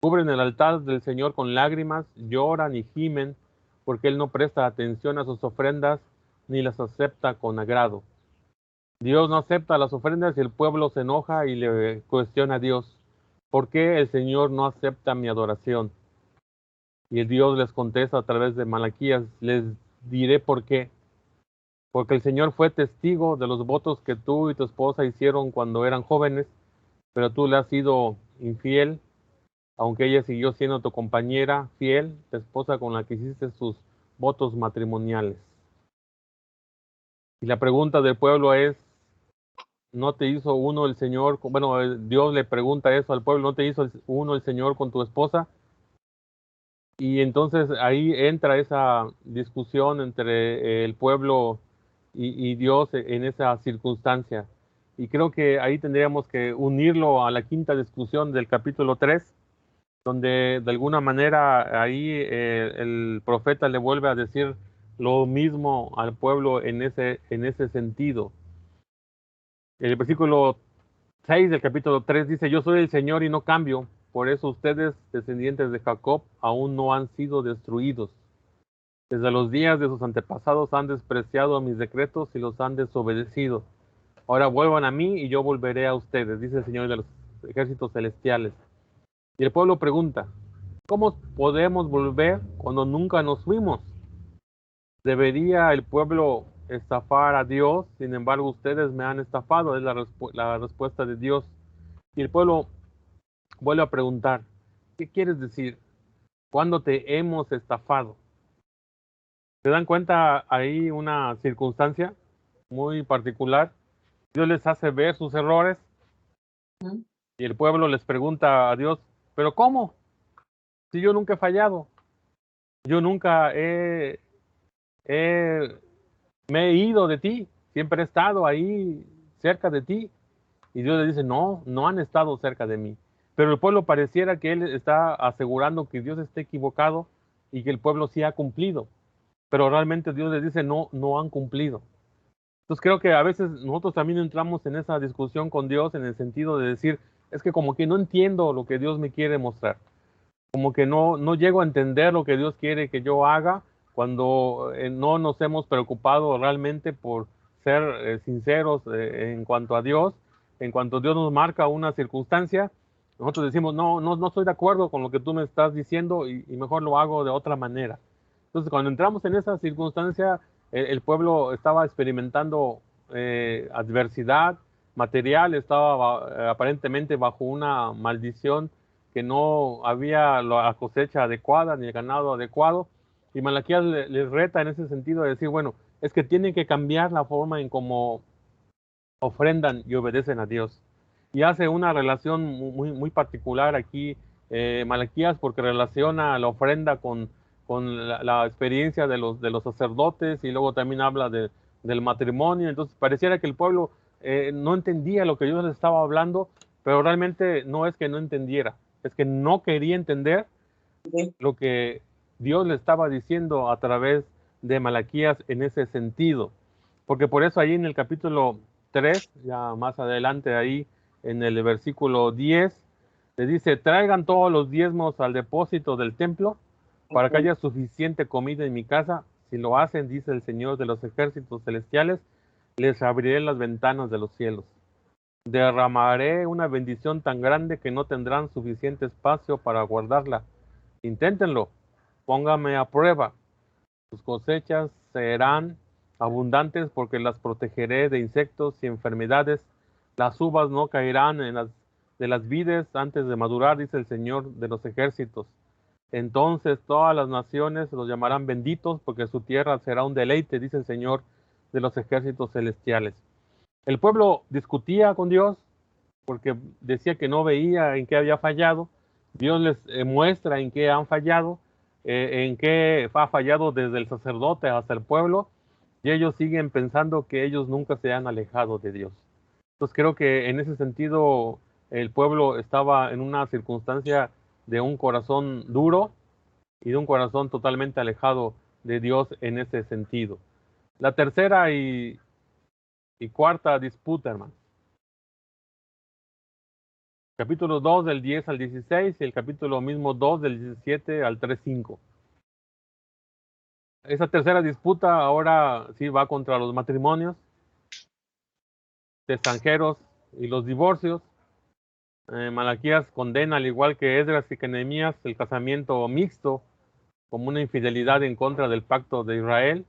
Cubren el altar del Señor con lágrimas, lloran y gimen, porque Él no presta atención a sus ofrendas ni las acepta con agrado. Dios no acepta las ofrendas y el pueblo se enoja y le cuestiona a Dios, ¿por qué el Señor no acepta mi adoración? Y el Dios les contesta a través de Malaquías, les diré por qué. Porque el Señor fue testigo de los votos que tú y tu esposa hicieron cuando eran jóvenes, pero tú le has sido infiel, aunque ella siguió siendo tu compañera fiel, tu esposa con la que hiciste sus votos matrimoniales. Y la pregunta del pueblo es, ¿no te hizo uno el Señor? Bueno, Dios le pregunta eso al pueblo, ¿no te hizo uno el Señor con tu esposa? Y entonces ahí entra esa discusión entre el pueblo y Dios en esa circunstancia. Y creo que ahí tendríamos que unirlo a la quinta discusión del capítulo 3, donde de alguna manera ahí el profeta le vuelve a decir lo mismo al pueblo en ese sentido. El versículo 6 del capítulo 3 dice, yo soy el Señor y no cambio, por eso ustedes, descendientes de Jacob, aún no han sido destruidos. Desde los días de sus antepasados han despreciado mis decretos y los han desobedecido. Ahora vuelvan a mí y yo volveré a ustedes, dice el Señor de los ejércitos celestiales. Y el pueblo pregunta, ¿cómo podemos volver cuando nunca nos fuimos? ¿Debería el pueblo estafar a Dios? Sin embargo, ustedes me han estafado, es la respuesta de Dios. Y el pueblo vuelve a preguntar, ¿qué quieres decir? ¿Cuándo te hemos estafado? ¿Se dan cuenta ahí una circunstancia muy particular? Dios les hace ver sus errores y el pueblo les pregunta a Dios, ¿pero cómo? Si yo nunca he fallado, yo nunca me he ido de ti, siempre he estado ahí cerca de ti. Y Dios le dice, no han estado cerca de mí. Pero el pueblo pareciera que él está asegurando que Dios esté equivocado y que el pueblo sí ha cumplido. Pero realmente Dios les dice, no han cumplido. Entonces creo que a veces nosotros también entramos en esa discusión con Dios en el sentido de decir, es que como que no entiendo lo que Dios me quiere mostrar. Como que no llego a entender lo que Dios quiere que yo haga cuando no nos hemos preocupado realmente por ser sinceros en cuanto a Dios, en cuanto Dios nos marca una circunstancia, nosotros decimos, no estoy de acuerdo con lo que tú me estás diciendo y mejor lo hago de otra manera. Entonces, cuando entramos en esa circunstancia, el pueblo estaba experimentando adversidad material, estaba aparentemente bajo una maldición, que no había la cosecha adecuada ni el ganado adecuado, y Malaquías les reta en ese sentido de decir, bueno, es que tienen que cambiar la forma en cómo ofrendan y obedecen a Dios. Y hace una relación muy particular aquí, Malaquías, porque relaciona la ofrenda con la experiencia de los sacerdotes, y luego también habla del matrimonio. Entonces pareciera que el pueblo no entendía lo que Dios les estaba hablando, pero realmente no es que no entendiera, es que no quería entender lo que Dios le estaba diciendo a través de Malaquías en ese sentido. Porque por eso ahí en el capítulo 3, ya más adelante ahí en el versículo 10, le dice, traigan todos los diezmos al depósito del templo para que haya suficiente comida en mi casa. Si lo hacen, dice el Señor de los ejércitos celestiales, les abriré las ventanas de los cielos. Derramaré una bendición tan grande que no tendrán suficiente espacio para guardarla. Inténtenlo, pónganme a prueba. Sus cosechas serán abundantes porque las protegeré de insectos y enfermedades. Las uvas no caerán de las vides antes de madurar, dice el Señor de los ejércitos. Entonces todas las naciones los llamarán benditos porque su tierra será un deleite, dice el Señor de los ejércitos celestiales. El pueblo discutía con Dios porque decía que no veía en qué había fallado. Dios les muestra en qué han fallado, en qué ha fallado desde el sacerdote hasta el pueblo, y ellos siguen pensando que ellos nunca se han alejado de Dios. Entonces creo que en ese sentido el pueblo estaba en una circunstancia de un corazón duro y de un corazón totalmente alejado de Dios en ese sentido. La tercera y cuarta disputa, hermano. Capítulo 2 del 10 al 16 y el capítulo mismo 2 del 17 al 3:5. Esa tercera disputa ahora sí va contra los matrimonios de extranjeros y los divorcios. Malaquías condena, al igual que Esdras y que Nehemías, el casamiento mixto como una infidelidad en contra del pacto de Israel.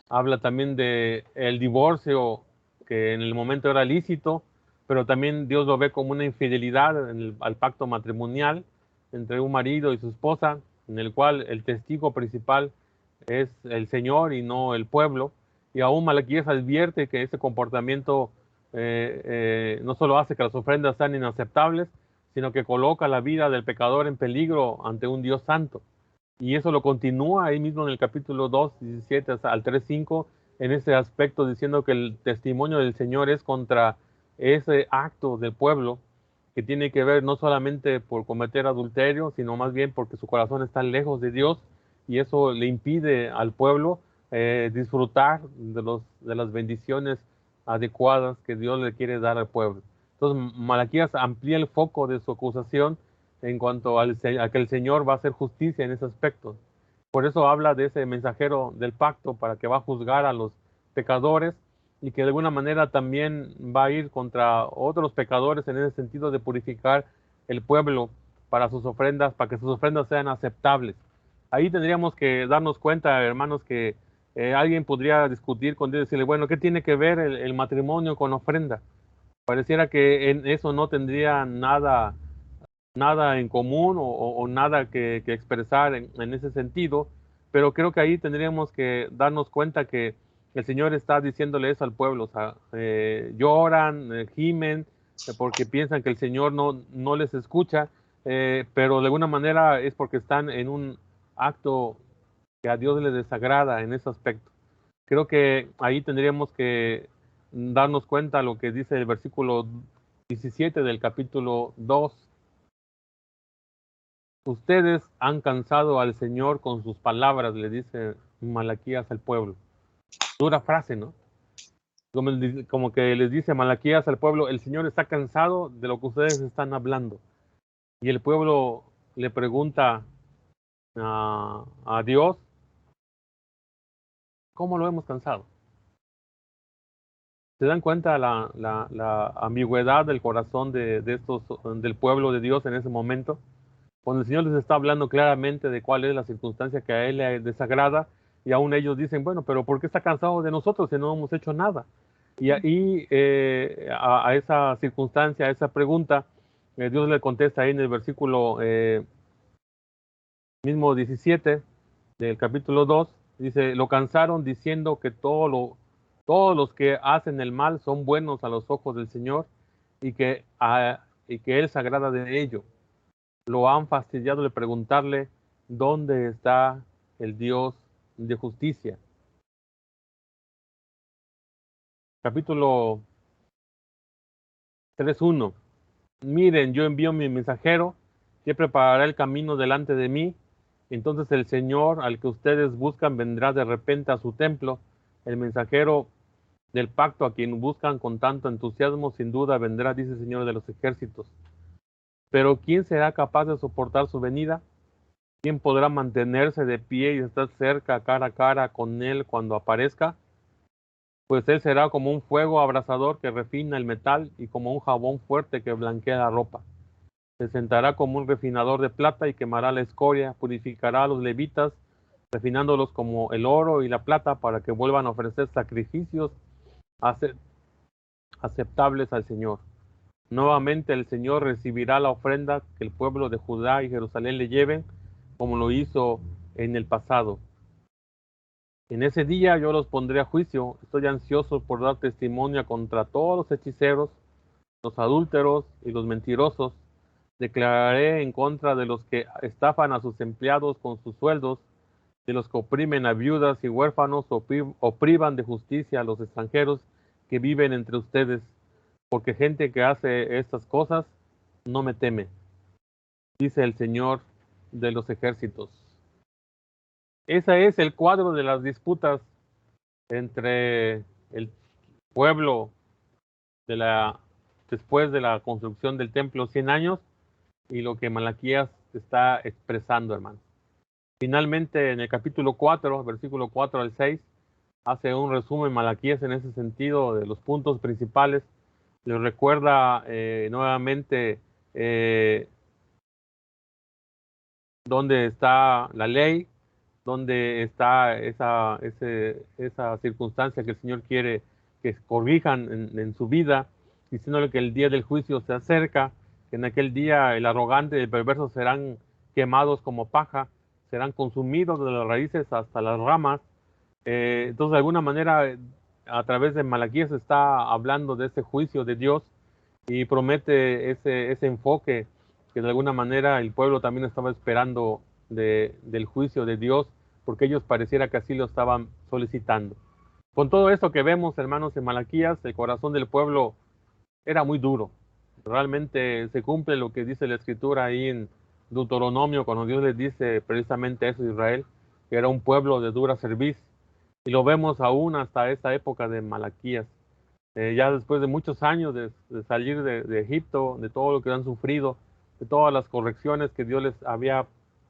Habla también de el divorcio, que en el momento era lícito, pero también Dios lo ve como una infidelidad al pacto matrimonial entre un marido y su esposa, en el cual el testigo principal es el Señor y no el pueblo. Y aún Malaquías advierte que ese comportamiento no solo hace que las ofrendas sean inaceptables, sino que coloca la vida del pecador en peligro ante un Dios santo. Y eso lo continúa ahí mismo en el capítulo 2, 17 al 3:5, en ese aspecto, diciendo que el testimonio del Señor es contra ese acto del pueblo, que tiene que ver no solamente por cometer adulterio, sino más bien porque su corazón está lejos de Dios, y eso le impide al pueblo disfrutar de las bendiciones adecuadas que Dios le quiere dar al pueblo. Entonces Malaquías amplía el foco de su acusación en cuanto a que el Señor va a hacer justicia en ese aspecto. Por eso habla de ese mensajero del pacto para que va a juzgar a los pecadores y que de alguna manera también va a ir contra otros pecadores en ese sentido de purificar el pueblo para sus ofrendas, para que sus ofrendas sean aceptables. Ahí tendríamos que darnos cuenta, hermanos, que alguien podría discutir con Dios y decirle, bueno, ¿qué tiene que ver el matrimonio con ofrenda? Pareciera que en eso no tendría nada en común o nada que expresar en ese sentido, pero creo que ahí tendríamos que darnos cuenta que el Señor está diciéndole eso al pueblo. O sea, lloran, gimen, porque piensan que el Señor no les escucha, pero de alguna manera es porque están en un acto que a Dios le desagrada en ese aspecto. Creo que ahí tendríamos que darnos cuenta lo que dice el versículo 17 del capítulo 2. Ustedes han cansado al Señor con sus palabras, le dice Malaquías al pueblo. Dura frase, ¿no? Como que les dice Malaquías al pueblo, el Señor está cansado de lo que ustedes están hablando. Y el pueblo le pregunta a Dios, ¿Cómo lo hemos cansado? ¿Se dan cuenta la ambigüedad del corazón del pueblo de Dios en ese momento? Cuando el Señor les está hablando claramente de cuál es la circunstancia que a Él le desagrada, y aún ellos dicen, bueno, pero ¿por qué está cansado de nosotros si no hemos hecho nada? Y ahí a esa circunstancia, a esa pregunta, Dios le contesta ahí en el versículo mismo 17 del capítulo 2, dice, lo cansaron diciendo que todos los que hacen el mal son buenos a los ojos del Señor y que Él se agrada de ello. Lo han fastidiado de preguntarle dónde está el Dios de justicia. Capítulo 3:1. Miren, yo envío mi mensajero que preparará el camino delante de mí. Entonces el Señor al que ustedes buscan vendrá de repente a su templo. El mensajero del pacto a quien buscan con tanto entusiasmo sin duda vendrá, dice el Señor de los ejércitos. Pero ¿quién será capaz de soportar su venida? ¿Quién podrá mantenerse de pie y estar cerca, cara a cara con él cuando aparezca? Pues él será como un fuego abrasador que refina el metal y como un jabón fuerte que blanquea la ropa. Se sentará como un refinador de plata y quemará la escoria, purificará a los levitas, refinándolos como el oro y la plata para que vuelvan a ofrecer sacrificios aceptables al Señor. Nuevamente el Señor recibirá la ofrenda que el pueblo de Judá y Jerusalén le lleven, como lo hizo en el pasado. En ese día yo los pondré a juicio. Estoy ansioso por dar testimonio contra todos los hechiceros, los adúlteros y los mentirosos. Declararé en contra de los que estafan a sus empleados con sus sueldos, de los que oprimen a viudas y huérfanos o privan de justicia a los extranjeros que viven entre ustedes, porque gente que hace estas cosas no me teme, dice el Señor de los ejércitos. Ese es el cuadro de las disputas entre el pueblo después de la construcción del templo 100 años y lo que Malaquías está expresando, hermano. Finalmente, en el capítulo 4, versículo 4 al 6, hace un resumen Malaquías en ese sentido de los puntos principales. Les recuerda nuevamente dónde está la ley, dónde está esa circunstancia que el Señor quiere que corrijan en su vida, diciéndole que el día del juicio se acerca, que en aquel día el arrogante y el perverso serán quemados como paja, serán consumidos de las raíces hasta las ramas. Entonces, de alguna manera, a través de Malaquías está hablando de ese juicio de Dios y promete ese enfoque que de alguna manera el pueblo también estaba esperando del juicio de Dios, porque ellos pareciera que así lo estaban solicitando. Con todo esto que vemos, hermanos, en Malaquías, el corazón del pueblo era muy duro. Realmente se cumple lo que dice la Escritura ahí en Deuteronomio, cuando Dios les dice precisamente eso a Israel, que era un pueblo de dura cerviz. Y lo vemos aún hasta esta época de Malaquías. Ya después de muchos años de salir de Egipto, de todo lo que han sufrido, de todas las correcciones que Dios les había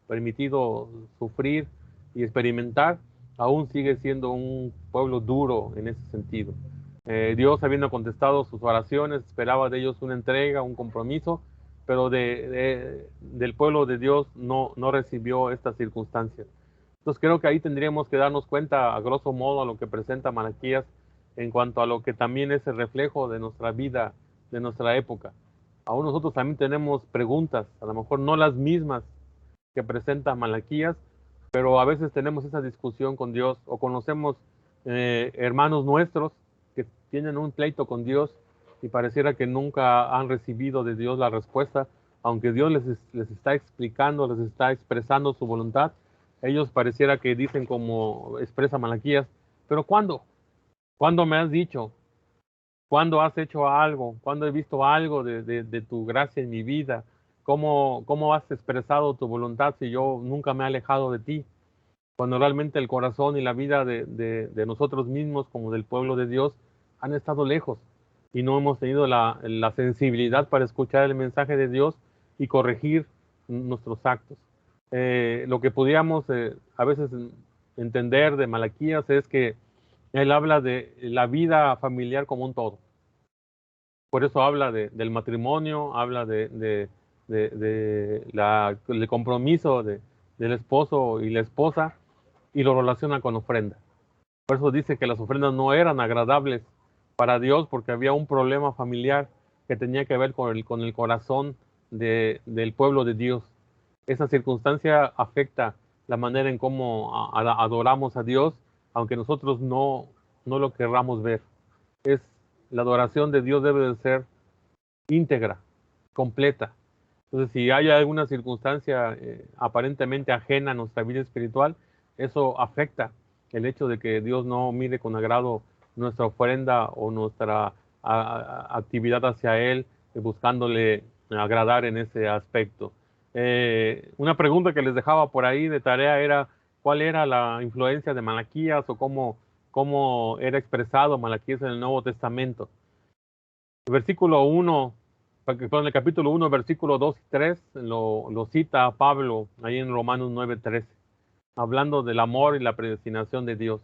permitido sufrir y experimentar, aún sigue siendo un pueblo duro en ese sentido. Dios, habiendo contestado sus oraciones, esperaba de ellos una entrega, un compromiso, pero del pueblo de Dios no recibió estas circunstancias. Entonces creo que ahí tendríamos que darnos cuenta, a grosso modo, a lo que presenta Malaquías en cuanto a lo que también es el reflejo de nuestra vida, de nuestra época. Aún nosotros también tenemos preguntas, a lo mejor no las mismas que presenta Malaquías, pero a veces tenemos esa discusión con Dios o conocemos hermanos nuestros que tienen un pleito con Dios y pareciera que nunca han recibido de Dios la respuesta, aunque Dios les está explicando, les está expresando su voluntad. Ellos pareciera que dicen como expresa Malaquías, pero ¿cuándo? ¿Cuándo me has dicho? ¿Cuándo has hecho algo? ¿Cuándo he visto algo de tu gracia en mi vida? ¿Cómo has expresado tu voluntad si yo nunca me he alejado de ti? Cuando realmente el corazón y la vida de nosotros mismos, como del pueblo de Dios, han estado lejos y no hemos tenido la sensibilidad para escuchar el mensaje de Dios y corregir nuestros actos. Lo que podíamos a veces entender de Malaquías es que él habla de la vida familiar como un todo. Por eso habla del matrimonio, habla del compromiso del esposo y la esposa, y lo relaciona con ofrenda. Por eso dice que las ofrendas no eran agradables para Dios, porque había un problema familiar que tenía que ver con el corazón del pueblo de Dios. Esa circunstancia afecta la manera en cómo adoramos a Dios, aunque nosotros no lo querramos ver. La adoración de Dios debe de ser íntegra, completa. Entonces, si hay alguna circunstancia aparentemente ajena a nuestra vida espiritual, eso afecta el hecho de que Dios no mire con agrado nuestra ofrenda o nuestra actividad hacia Él, buscándole agradar en ese aspecto. Una pregunta que les dejaba por ahí de tarea era cuál era la influencia de Malaquías o cómo era expresado Malaquías en el Nuevo Testamento. El versículo 1, en el capítulo 1, versículo 2 y 3, lo cita Pablo ahí en Romanos 9:13, hablando del amor y la predestinación de Dios.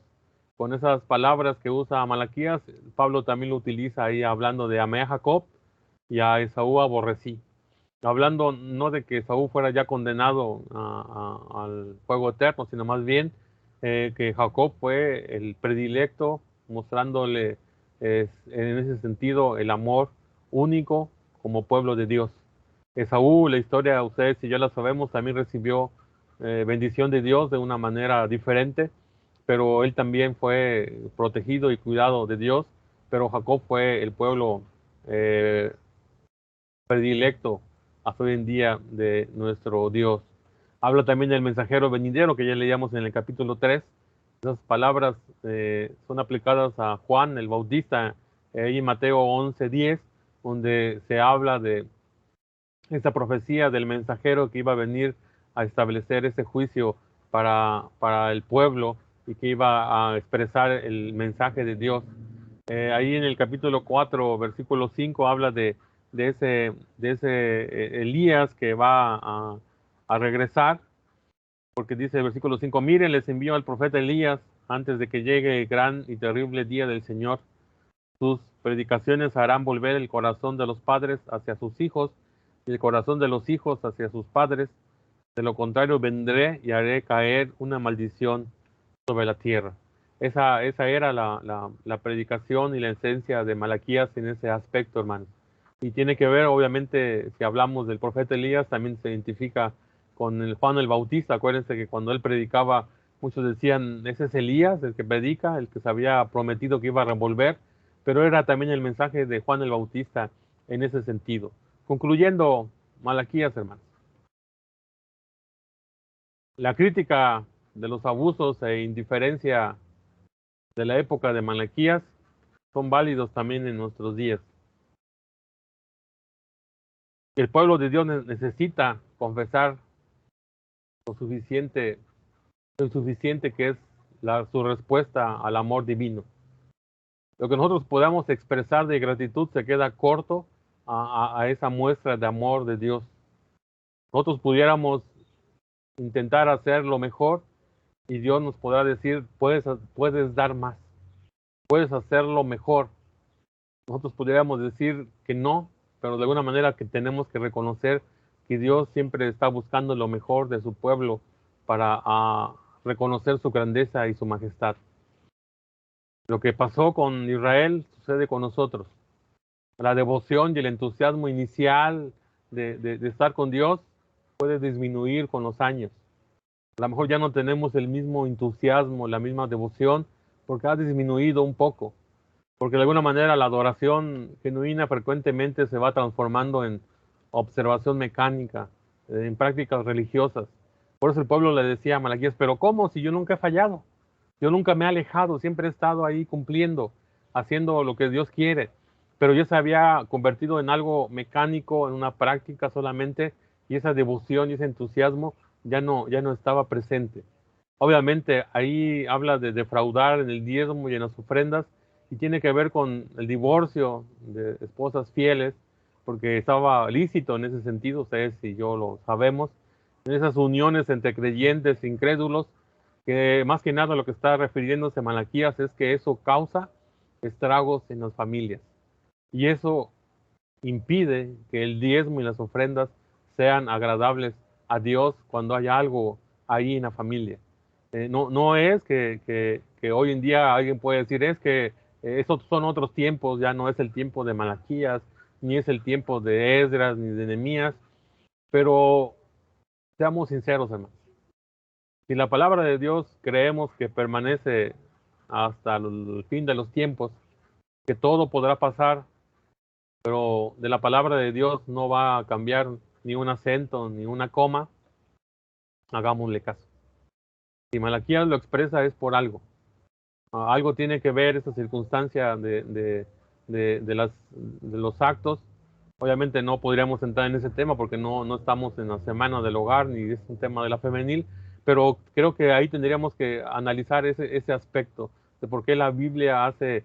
Con esas palabras que usa Malaquías, Pablo también lo utiliza ahí hablando de amé a Jacob y a Esaú aborrecí. Hablando no de que Esaú fuera ya condenado al fuego eterno, sino más bien que Jacob fue el predilecto, mostrándole en ese sentido el amor único como pueblo de Dios. Esaú, la historia ustedes y yo la sabemos, también recibió bendición de Dios de una manera diferente, pero él también fue protegido y cuidado de Dios, pero Jacob fue el pueblo predilecto hasta hoy en día de nuestro Dios. Habla también del mensajero venidero que ya leíamos en el capítulo 3. Esas palabras son aplicadas a Juan el Bautista en Mateo 11:10, donde se habla de esta profecía del mensajero que iba a venir a establecer ese juicio para el pueblo y que iba a expresar el mensaje de Dios. Ahí en el capítulo 4, versículo 5, habla de ese Elías que va a regresar, porque dice el versículo 5, miren, les envío al profeta Elías antes de que llegue el gran y terrible día del Señor. Sus predicaciones harán volver el corazón de los padres hacia sus hijos y el corazón de los hijos hacia sus padres. De lo contrario, vendré y haré caer una maldición sobre la tierra. Esa era la predicación y la esencia de Malaquías en ese aspecto, hermano. Y tiene que ver, obviamente, si hablamos del profeta Elías, también se identifica con el Juan el Bautista. Acuérdense que cuando él predicaba, muchos decían, ese es Elías, el que predica, el que se había prometido que iba a revolver, pero era también el mensaje de Juan el Bautista en ese sentido. Concluyendo, Malaquías, hermanos. La crítica de los abusos e indiferencia de la época de Malaquías son válidos también en nuestros días. El pueblo de Dios necesita confesar lo suficiente que es su respuesta al amor divino. Lo que nosotros podamos expresar de gratitud se queda corto a esa muestra de amor de Dios. Nosotros pudiéramos intentar hacer lo mejor y Dios nos podrá decir, puedes dar más, puedes hacerlo mejor. Nosotros pudiéramos decir que no, pero de alguna manera que tenemos que reconocer que Dios siempre está buscando lo mejor de su pueblo para reconocer su grandeza y su majestad. Lo que pasó con Israel sucede con nosotros. La devoción y el entusiasmo inicial de estar con Dios puede disminuir con los años. A lo mejor ya no tenemos el mismo entusiasmo, la misma devoción, porque ha disminuido un poco. Porque de alguna manera la adoración genuina frecuentemente se va transformando en observación mecánica, en prácticas religiosas. Por eso el pueblo le decía a Malaquías, pero ¿cómo? Si yo nunca he fallado, yo nunca me he alejado, siempre he estado ahí cumpliendo, haciendo lo que Dios quiere. Pero ya se había convertido en algo mecánico, en una práctica solamente, y esa devoción y ese entusiasmo ya no estaba presente. Obviamente ahí habla de defraudar en el diezmo y en las ofrendas, y tiene que ver con el divorcio de esposas fieles, porque estaba lícito en ese sentido, ustedes y yo lo sabemos, en esas uniones entre creyentes e incrédulos, que más que nada lo que está refiriéndose Malaquías es que eso causa estragos en las familias. Y eso impide que el diezmo y las ofrendas sean agradables a Dios cuando hay algo ahí en la familia. No es que hoy en día alguien puede decir, es que esos son otros tiempos, ya no es el tiempo de Malaquías, ni es el tiempo de Esdras, ni de Nehemías, pero seamos sinceros, hermanos. Si la palabra de Dios creemos que permanece hasta el fin de los tiempos, que todo podrá pasar, pero de la palabra de Dios no va a cambiar ni un acento, ni una coma, hagámosle caso. Si Malaquías lo expresa es por algo. Algo tiene que ver esa circunstancia de los actos. Obviamente no podríamos entrar en ese tema porque no estamos en la semana del hogar ni es un tema de la femenil, pero creo que ahí tendríamos que analizar ese aspecto de por qué la Biblia hace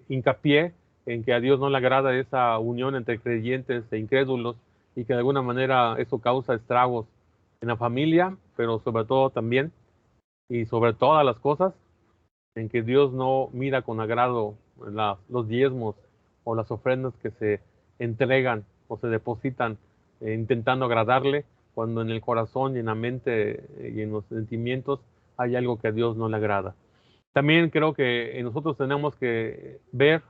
hincapié en que a Dios no le agrada esa unión entre creyentes e incrédulos y que de alguna manera eso causa estragos en la familia, pero sobre todo también y sobre todas las cosas, en que Dios no mira con agrado los diezmos o las ofrendas que se entregan o se depositan intentando agradarle, cuando en el corazón y en la mente y en los sentimientos hay algo que a Dios no le agrada. También creo que nosotros tenemos que ver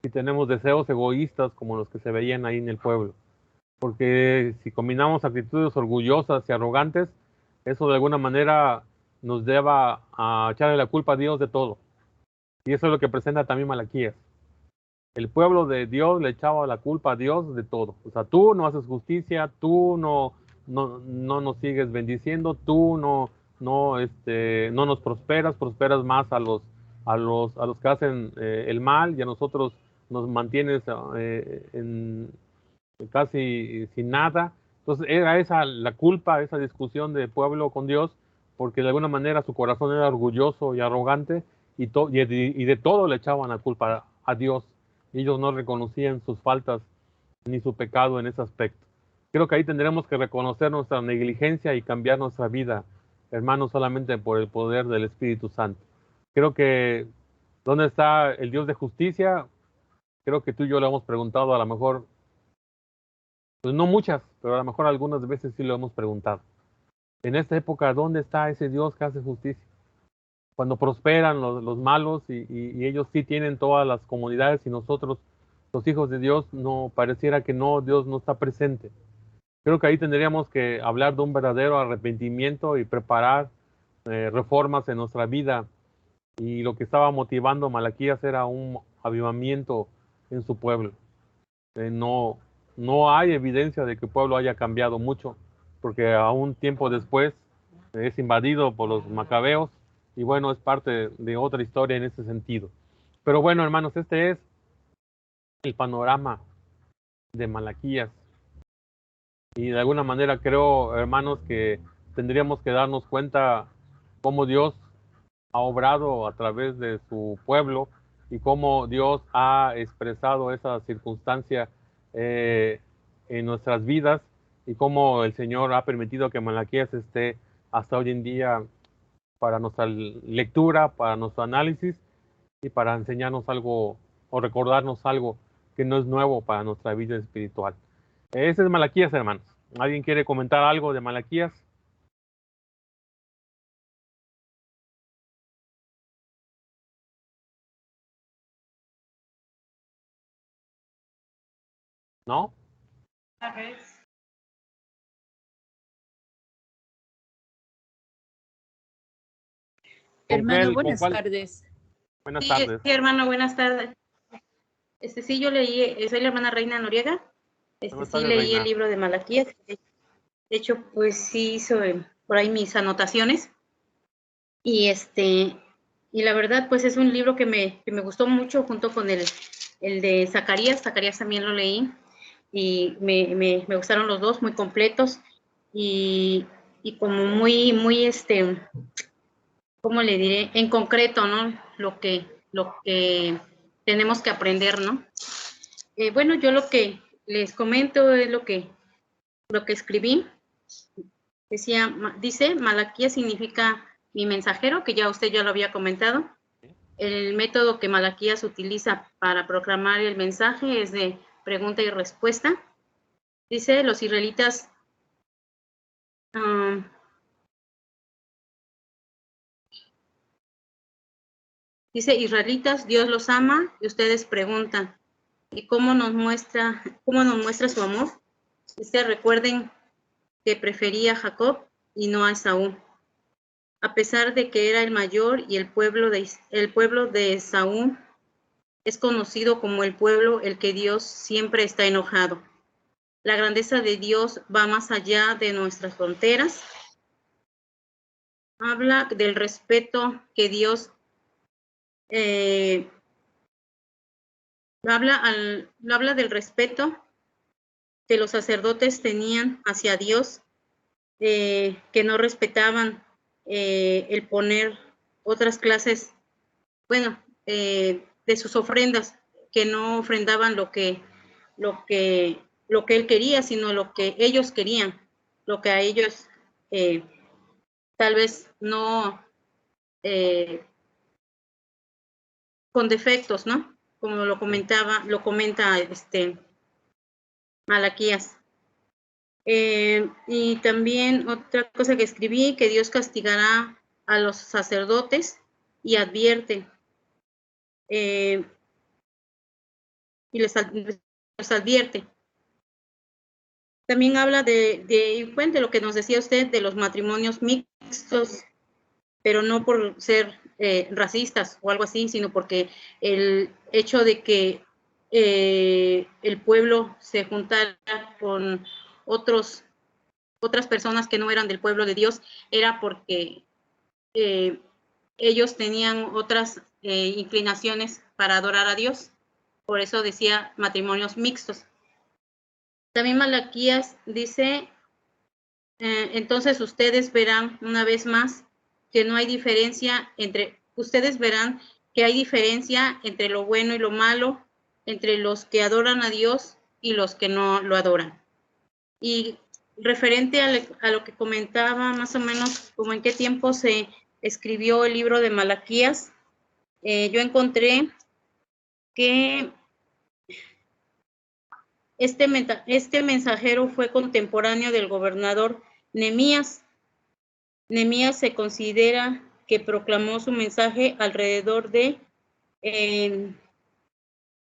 si tenemos deseos egoístas como los que se veían ahí en el pueblo. Porque si combinamos actitudes orgullosas y arrogantes, eso de alguna manera nos lleva a echarle la culpa a Dios de todo. Y eso es lo que presenta también Malaquías. El pueblo de Dios le echaba la culpa a Dios de todo. O sea, tú no haces justicia, tú no nos sigues bendiciendo, tú no nos prosperas más a los que hacen el mal y a nosotros nos mantienes casi sin nada. Entonces era esa la culpa, esa discusión de pueblo con Dios, porque de alguna manera su corazón era orgulloso y arrogante y de todo le echaban la culpa a Dios. Ellos no reconocían sus faltas ni su pecado en ese aspecto. Creo que ahí tendremos que reconocer nuestra negligencia y cambiar nuestra vida, hermanos, solamente por el poder del Espíritu Santo. Creo que, ¿dónde está el Dios de justicia? Creo que tú y yo le hemos preguntado, a lo mejor, pues no muchas, pero a lo mejor algunas veces sí lo hemos preguntado. En esta época, ¿dónde está ese Dios que hace justicia? Cuando prosperan los malos y ellos sí tienen todas las comunidades y nosotros, los hijos de Dios, no pareciera que no, Dios no está presente. Creo que ahí tendríamos que hablar de un verdadero arrepentimiento y preparar reformas en nuestra vida. Y lo que estaba motivando a Malaquías era un avivamiento en su pueblo. No hay evidencia de que el pueblo haya cambiado mucho, porque aún tiempo después es invadido por los macabeos y bueno, es parte de otra historia en ese sentido. Pero bueno, hermanos, este es el panorama de Malaquías. Y de alguna manera creo, hermanos, que tendríamos que darnos cuenta cómo Dios ha obrado a través de su pueblo y cómo Dios ha expresado esa circunstancia en nuestras vidas y cómo el Señor ha permitido que Malaquías esté hasta hoy en día para nuestra lectura, para nuestro análisis y para enseñarnos algo o recordarnos algo que no es nuevo para nuestra vida espiritual. Ese es Malaquías, hermanos. ¿Alguien quiere comentar algo de Malaquías? ¿No? Hermano, buenas tardes. Buenas Sí, tardes. sí, hermano, buenas tardes. Sí, yo leí, soy la hermana Reina Noriega. Buenas Sí, tardes, leí Reina. el libro de Malaquías. De hecho, pues sí hizo por ahí mis anotaciones. Y y la verdad, pues es un libro que me gustó mucho junto con el de Zacarías. Zacarías también lo leí y me gustaron los dos, muy completos y como muy, ¿cómo le diré? En concreto, ¿no? Lo que tenemos que aprender, ¿no? Bueno, yo lo que les comento es lo que escribí. Dice, Malaquías significa mi mensajero, que ya usted ya lo había comentado. El método que Malaquías utiliza para proclamar el mensaje es de pregunta y respuesta. Dice, los israelitas dice, israelitas, Dios los ama, y ustedes preguntan, ¿y cómo nos muestra su amor? Dice, recuerden que prefería a Jacob y no a Esaú. A pesar de que era el mayor y el pueblo de Esaú es conocido como el pueblo el que Dios siempre está enojado. La grandeza de Dios va más allá de nuestras fronteras. Habla del respeto que Dios habla del respeto que los sacerdotes tenían hacia Dios, que no respetaban el poner otras clases, de sus ofrendas, que no ofrendaban lo que él quería, sino lo que ellos querían, lo que a ellos tal vez no, con defectos, ¿no? Como lo comenta Malaquías. Y también otra cosa que escribí, que Dios castigará a los sacerdotes y advierte, y les advierte. También habla de lo que nos decía usted, de los matrimonios mixtos, pero no por ser racistas o algo así, sino porque el hecho de que el pueblo se juntara con otras personas que no eran del pueblo de Dios, era porque ellos tenían otras inclinaciones para adorar a Dios. Por eso decía matrimonios mixtos. También Malaquías dice, entonces ustedes verán una vez más que no hay diferencia ustedes verán que hay diferencia entre lo bueno y lo malo, entre los que adoran a Dios y los que no lo adoran. Y referente a lo que comentaba más o menos, como en qué tiempo se escribió el libro de Malaquías, yo encontré que este mensajero fue contemporáneo del gobernador Nehemías. Nehemías se considera que proclamó su mensaje alrededor de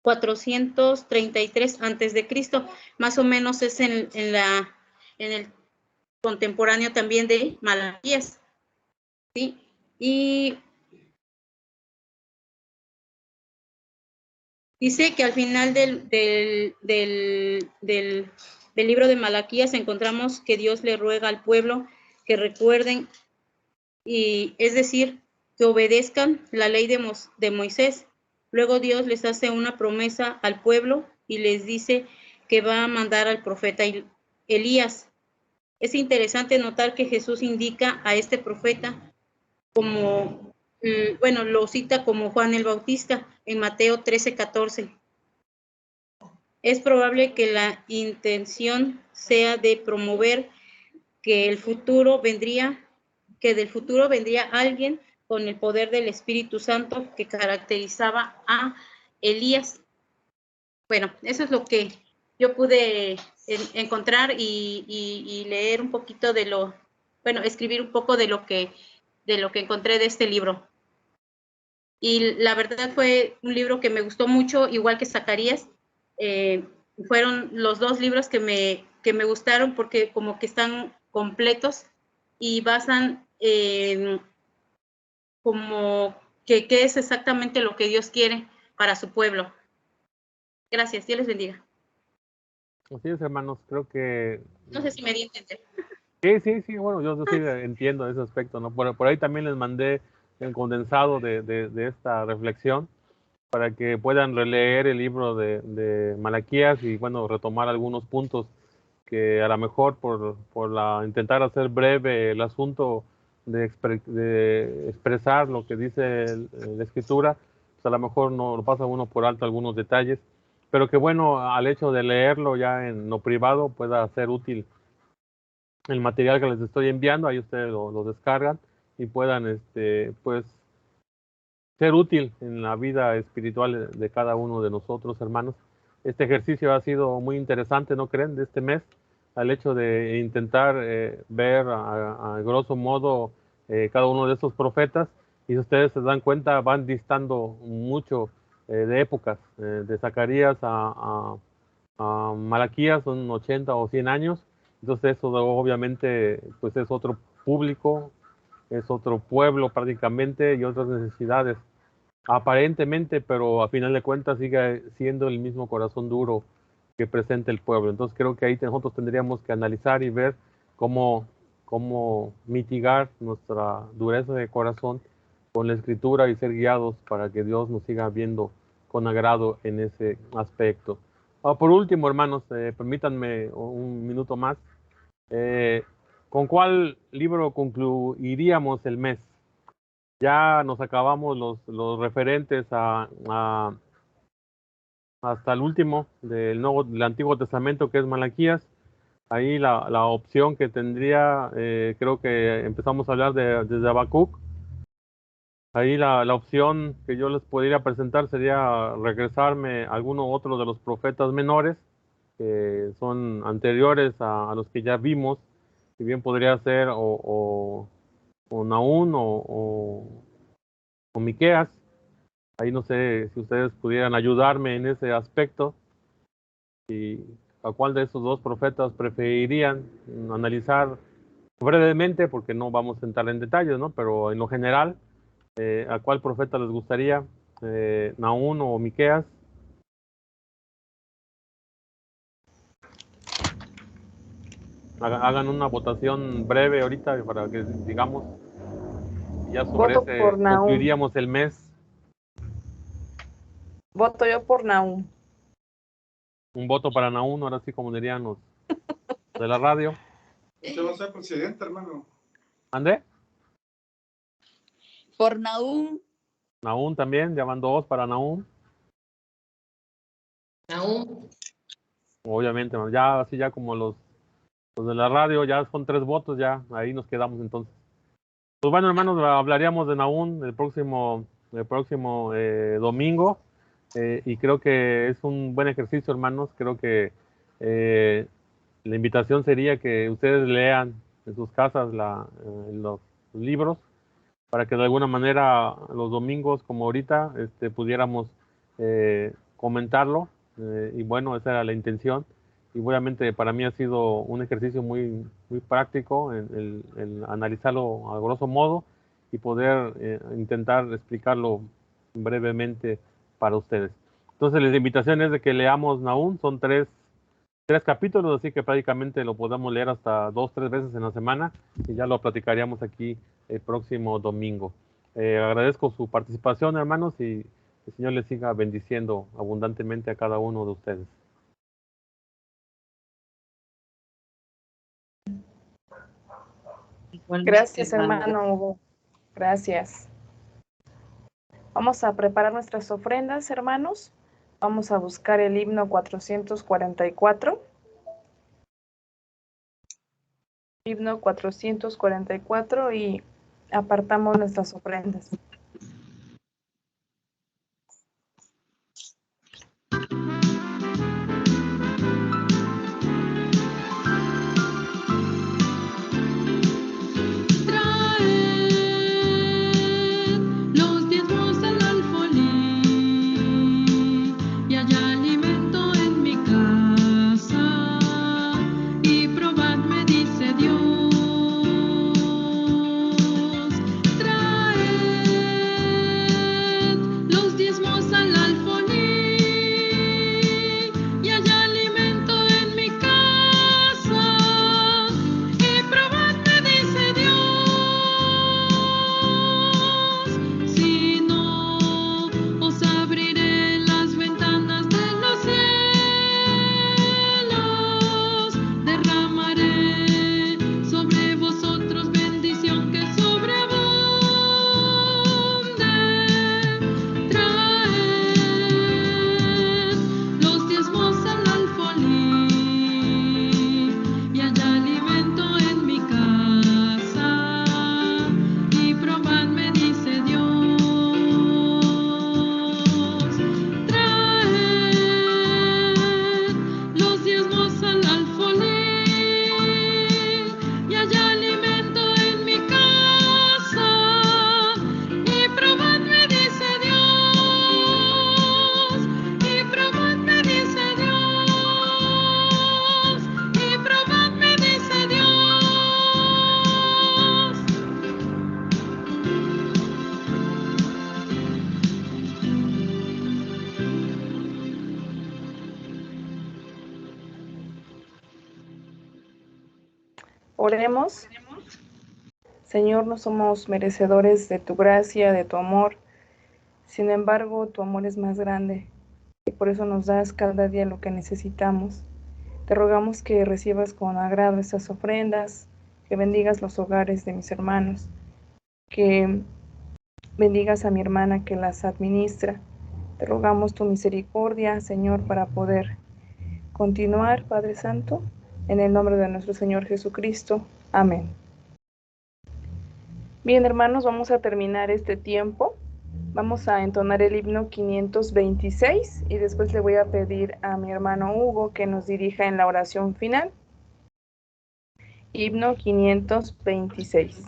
433 antes de Cristo, más o menos es en el contemporáneo también de Malaquías, ¿sí? Y dice que al final del libro de Malaquías encontramos que Dios le ruega al pueblo que recuerden, y es decir, que obedezcan la ley de Moisés. Luego Dios les hace una promesa al pueblo y les dice que va a mandar al profeta Elías. Es interesante notar que Jesús indica a este profeta como, lo cita como Juan el Bautista en Mateo 13:14. Es probable que la intención sea de promover que del futuro vendría alguien con el poder del Espíritu Santo que caracterizaba a Elías. Bueno, eso es lo que yo pude encontrar y leer un poquito escribir un poco de lo que encontré de este libro. Y la verdad fue un libro que me gustó mucho, igual que Zacarías. Fueron los dos libros que me gustaron porque como que están completos y basan como que qué es exactamente lo que Dios quiere para su pueblo. Gracias, Dios les bendiga. Así es, hermanos, creo que... No sé si me di a entender. Sí, bueno, yo sí entiendo ese aspecto, ¿no? Por ahí también les mandé el condensado de esta reflexión para que puedan releer el libro de Malaquías y, bueno, retomar algunos puntos que a lo mejor por intentar hacer breve el asunto de expresar lo que dice la Escritura, pues a lo mejor no lo pasa uno por alto algunos detalles, pero que bueno, al hecho de leerlo ya en lo privado pueda ser útil el material que les estoy enviando, ahí ustedes lo descargan y puedan pues ser útil en la vida espiritual de cada uno de nosotros, hermanos. Este ejercicio ha sido muy interesante, ¿no creen? De este mes, al hecho de intentar ver a grosso modo cada uno de estos profetas, y si ustedes se dan cuenta, van distando mucho de épocas. De Zacarías a Malaquías son 80 o 100 años, entonces eso obviamente pues es otro público, es otro pueblo prácticamente y otras necesidades aparentemente, pero a final de cuentas sigue siendo el mismo corazón duro que presenta el pueblo. Entonces creo que ahí nosotros tendríamos que analizar y ver cómo mitigar nuestra dureza de corazón con la escritura y ser guiados para que Dios nos siga viendo con agrado en ese aspecto. Por último, hermanos, permítanme un minuto más. ¿Con cuál libro concluiríamos el mes? Ya nos acabamos los referentes hasta el último del Antiguo Testamento, que es Malaquías. Ahí la opción que tendría, creo que empezamos a hablar desde Habacuc. Ahí la opción que yo les podría presentar sería regresarme a alguno otro de los profetas menores, que son anteriores a los que ya vimos, si bien podría ser o Nahum o Miqueas. Ahí no sé si ustedes pudieran ayudarme en ese aspecto, y a cuál de esos dos profetas preferirían analizar brevemente, porque no vamos a entrar en detalles, ¿no? Pero en lo general, ¿a cuál profeta les gustaría? ¿Nahum o Miqueas? Hagan una votación breve ahorita para que digamos, ya sobre Voto por ese Nahum. concluiríamos el mes. Voto yo por Nahum. Un voto para Nahum, ahora sí, como dirían los de la radio. Usted va a ser presidente, hermano. ¿Ande? Por Nahum. Nahum también, ya van 2 para Nahum. Nahum. Obviamente, ya así ya como los de la radio, ya son 3 votos, ya ahí nos quedamos entonces. Pues bueno, hermanos, hablaríamos de Nahum el próximo domingo, y creo que es un buen ejercicio, hermanos. Creo que la invitación sería que ustedes lean en sus casas los libros, para que de alguna manera los domingos, como ahorita, pudiéramos comentarlo, y bueno, esa era la intención. Y obviamente para mí ha sido un ejercicio muy, muy práctico el analizarlo a grosso modo y poder intentar explicarlo brevemente para ustedes. Entonces la invitación es de que leamos Nahum. Son tres capítulos, así que prácticamente lo podemos leer hasta 2-3 veces en la semana, y ya lo platicaríamos aquí el próximo domingo. Agradezco su participación, hermanos, y el Señor les siga bendiciendo abundantemente a cada uno de ustedes. Gracias, hermano Hugo. Gracias. Vamos a preparar nuestras ofrendas, hermanos. Vamos a buscar el himno 444. Himno 444, y apartamos nuestras ofrendas. Dice Dios, trae Oremos. Señor, no somos merecedores de tu gracia, de tu amor. Sin embargo, tu amor es más grande y por eso nos das cada día lo que necesitamos. Te rogamos que recibas con agrado estas ofrendas, que bendigas los hogares de mis hermanos, que bendigas a mi hermana que las administra. Te rogamos tu misericordia, Señor, para poder continuar, Padre Santo, en el nombre de nuestro Señor Jesucristo. Amén. Bien, hermanos, vamos a terminar este tiempo. Vamos a entonar el himno 526 y después le voy a pedir a mi hermano Hugo que nos dirija en la oración final. Himno 526.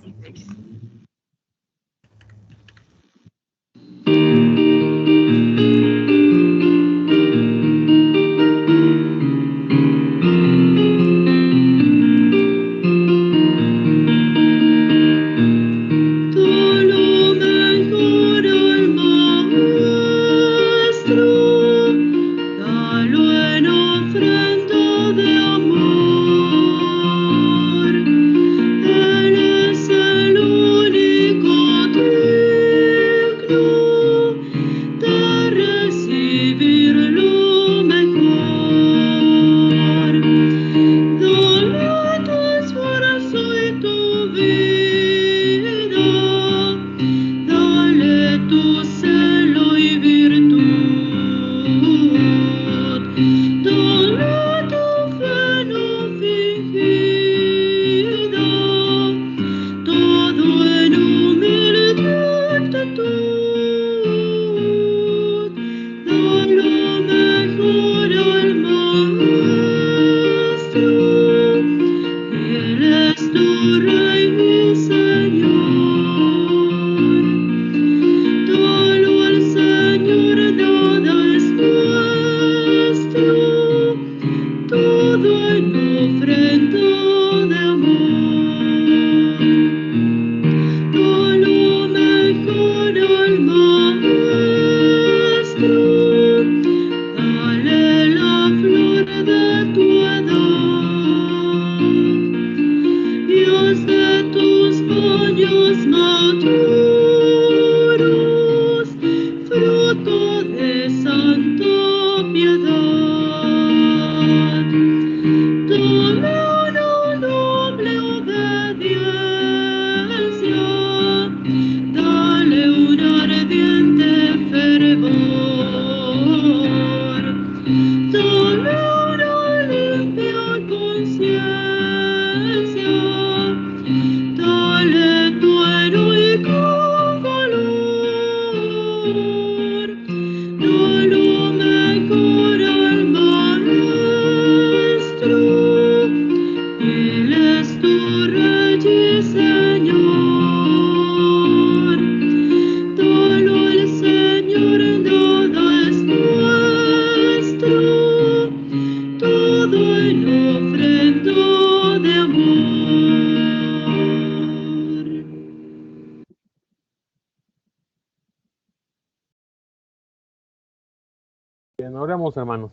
Bien, oremos, hermanos.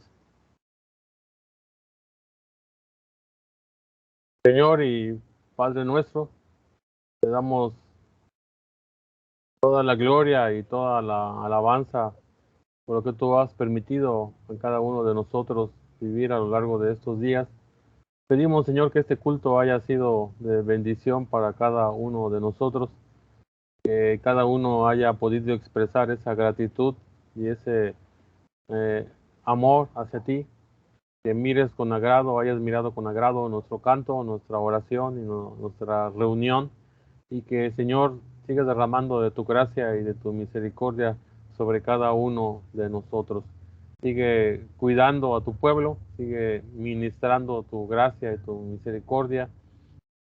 Señor y Padre nuestro, te damos toda la gloria y toda la alabanza por lo que tú has permitido en cada uno de nosotros vivir a lo largo de estos días. Pedimos, Señor, que este culto haya sido de bendición para cada uno de nosotros, que cada uno haya podido expresar esa gratitud y ese amor hacia ti, que mires con agrado, hayas mirado con agrado nuestro canto, nuestra oración y nuestra reunión, y que, Señor, sigas derramando de tu gracia y de tu misericordia sobre cada uno de nosotros. Sigue cuidando a tu pueblo, sigue ministrando tu gracia y tu misericordia,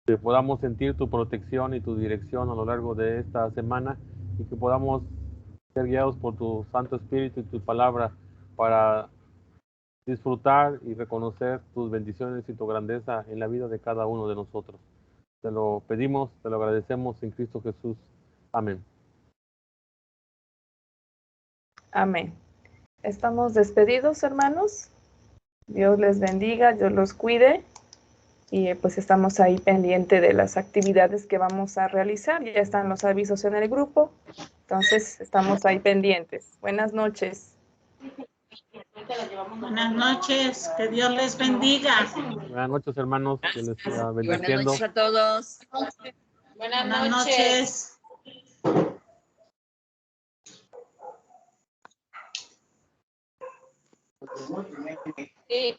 que podamos sentir tu protección y tu dirección a lo largo de esta semana y que podamos ser guiados por tu Santo Espíritu y tu palabra para disfrutar y reconocer tus bendiciones y tu grandeza en la vida de cada uno de nosotros. Te lo pedimos, te lo agradecemos en Cristo Jesús. Amén. Amén. Estamos despedidos, hermanos. Dios les bendiga, Dios los cuide y pues estamos ahí pendiente de las actividades que vamos a realizar. Ya están los avisos en el grupo, entonces estamos ahí pendientes. Buenas noches. Buenas noches, que Dios les bendiga. Buenas noches, hermanos, que les siga Buenas bendiciendo. noches a todos. Buenas noches. Sí.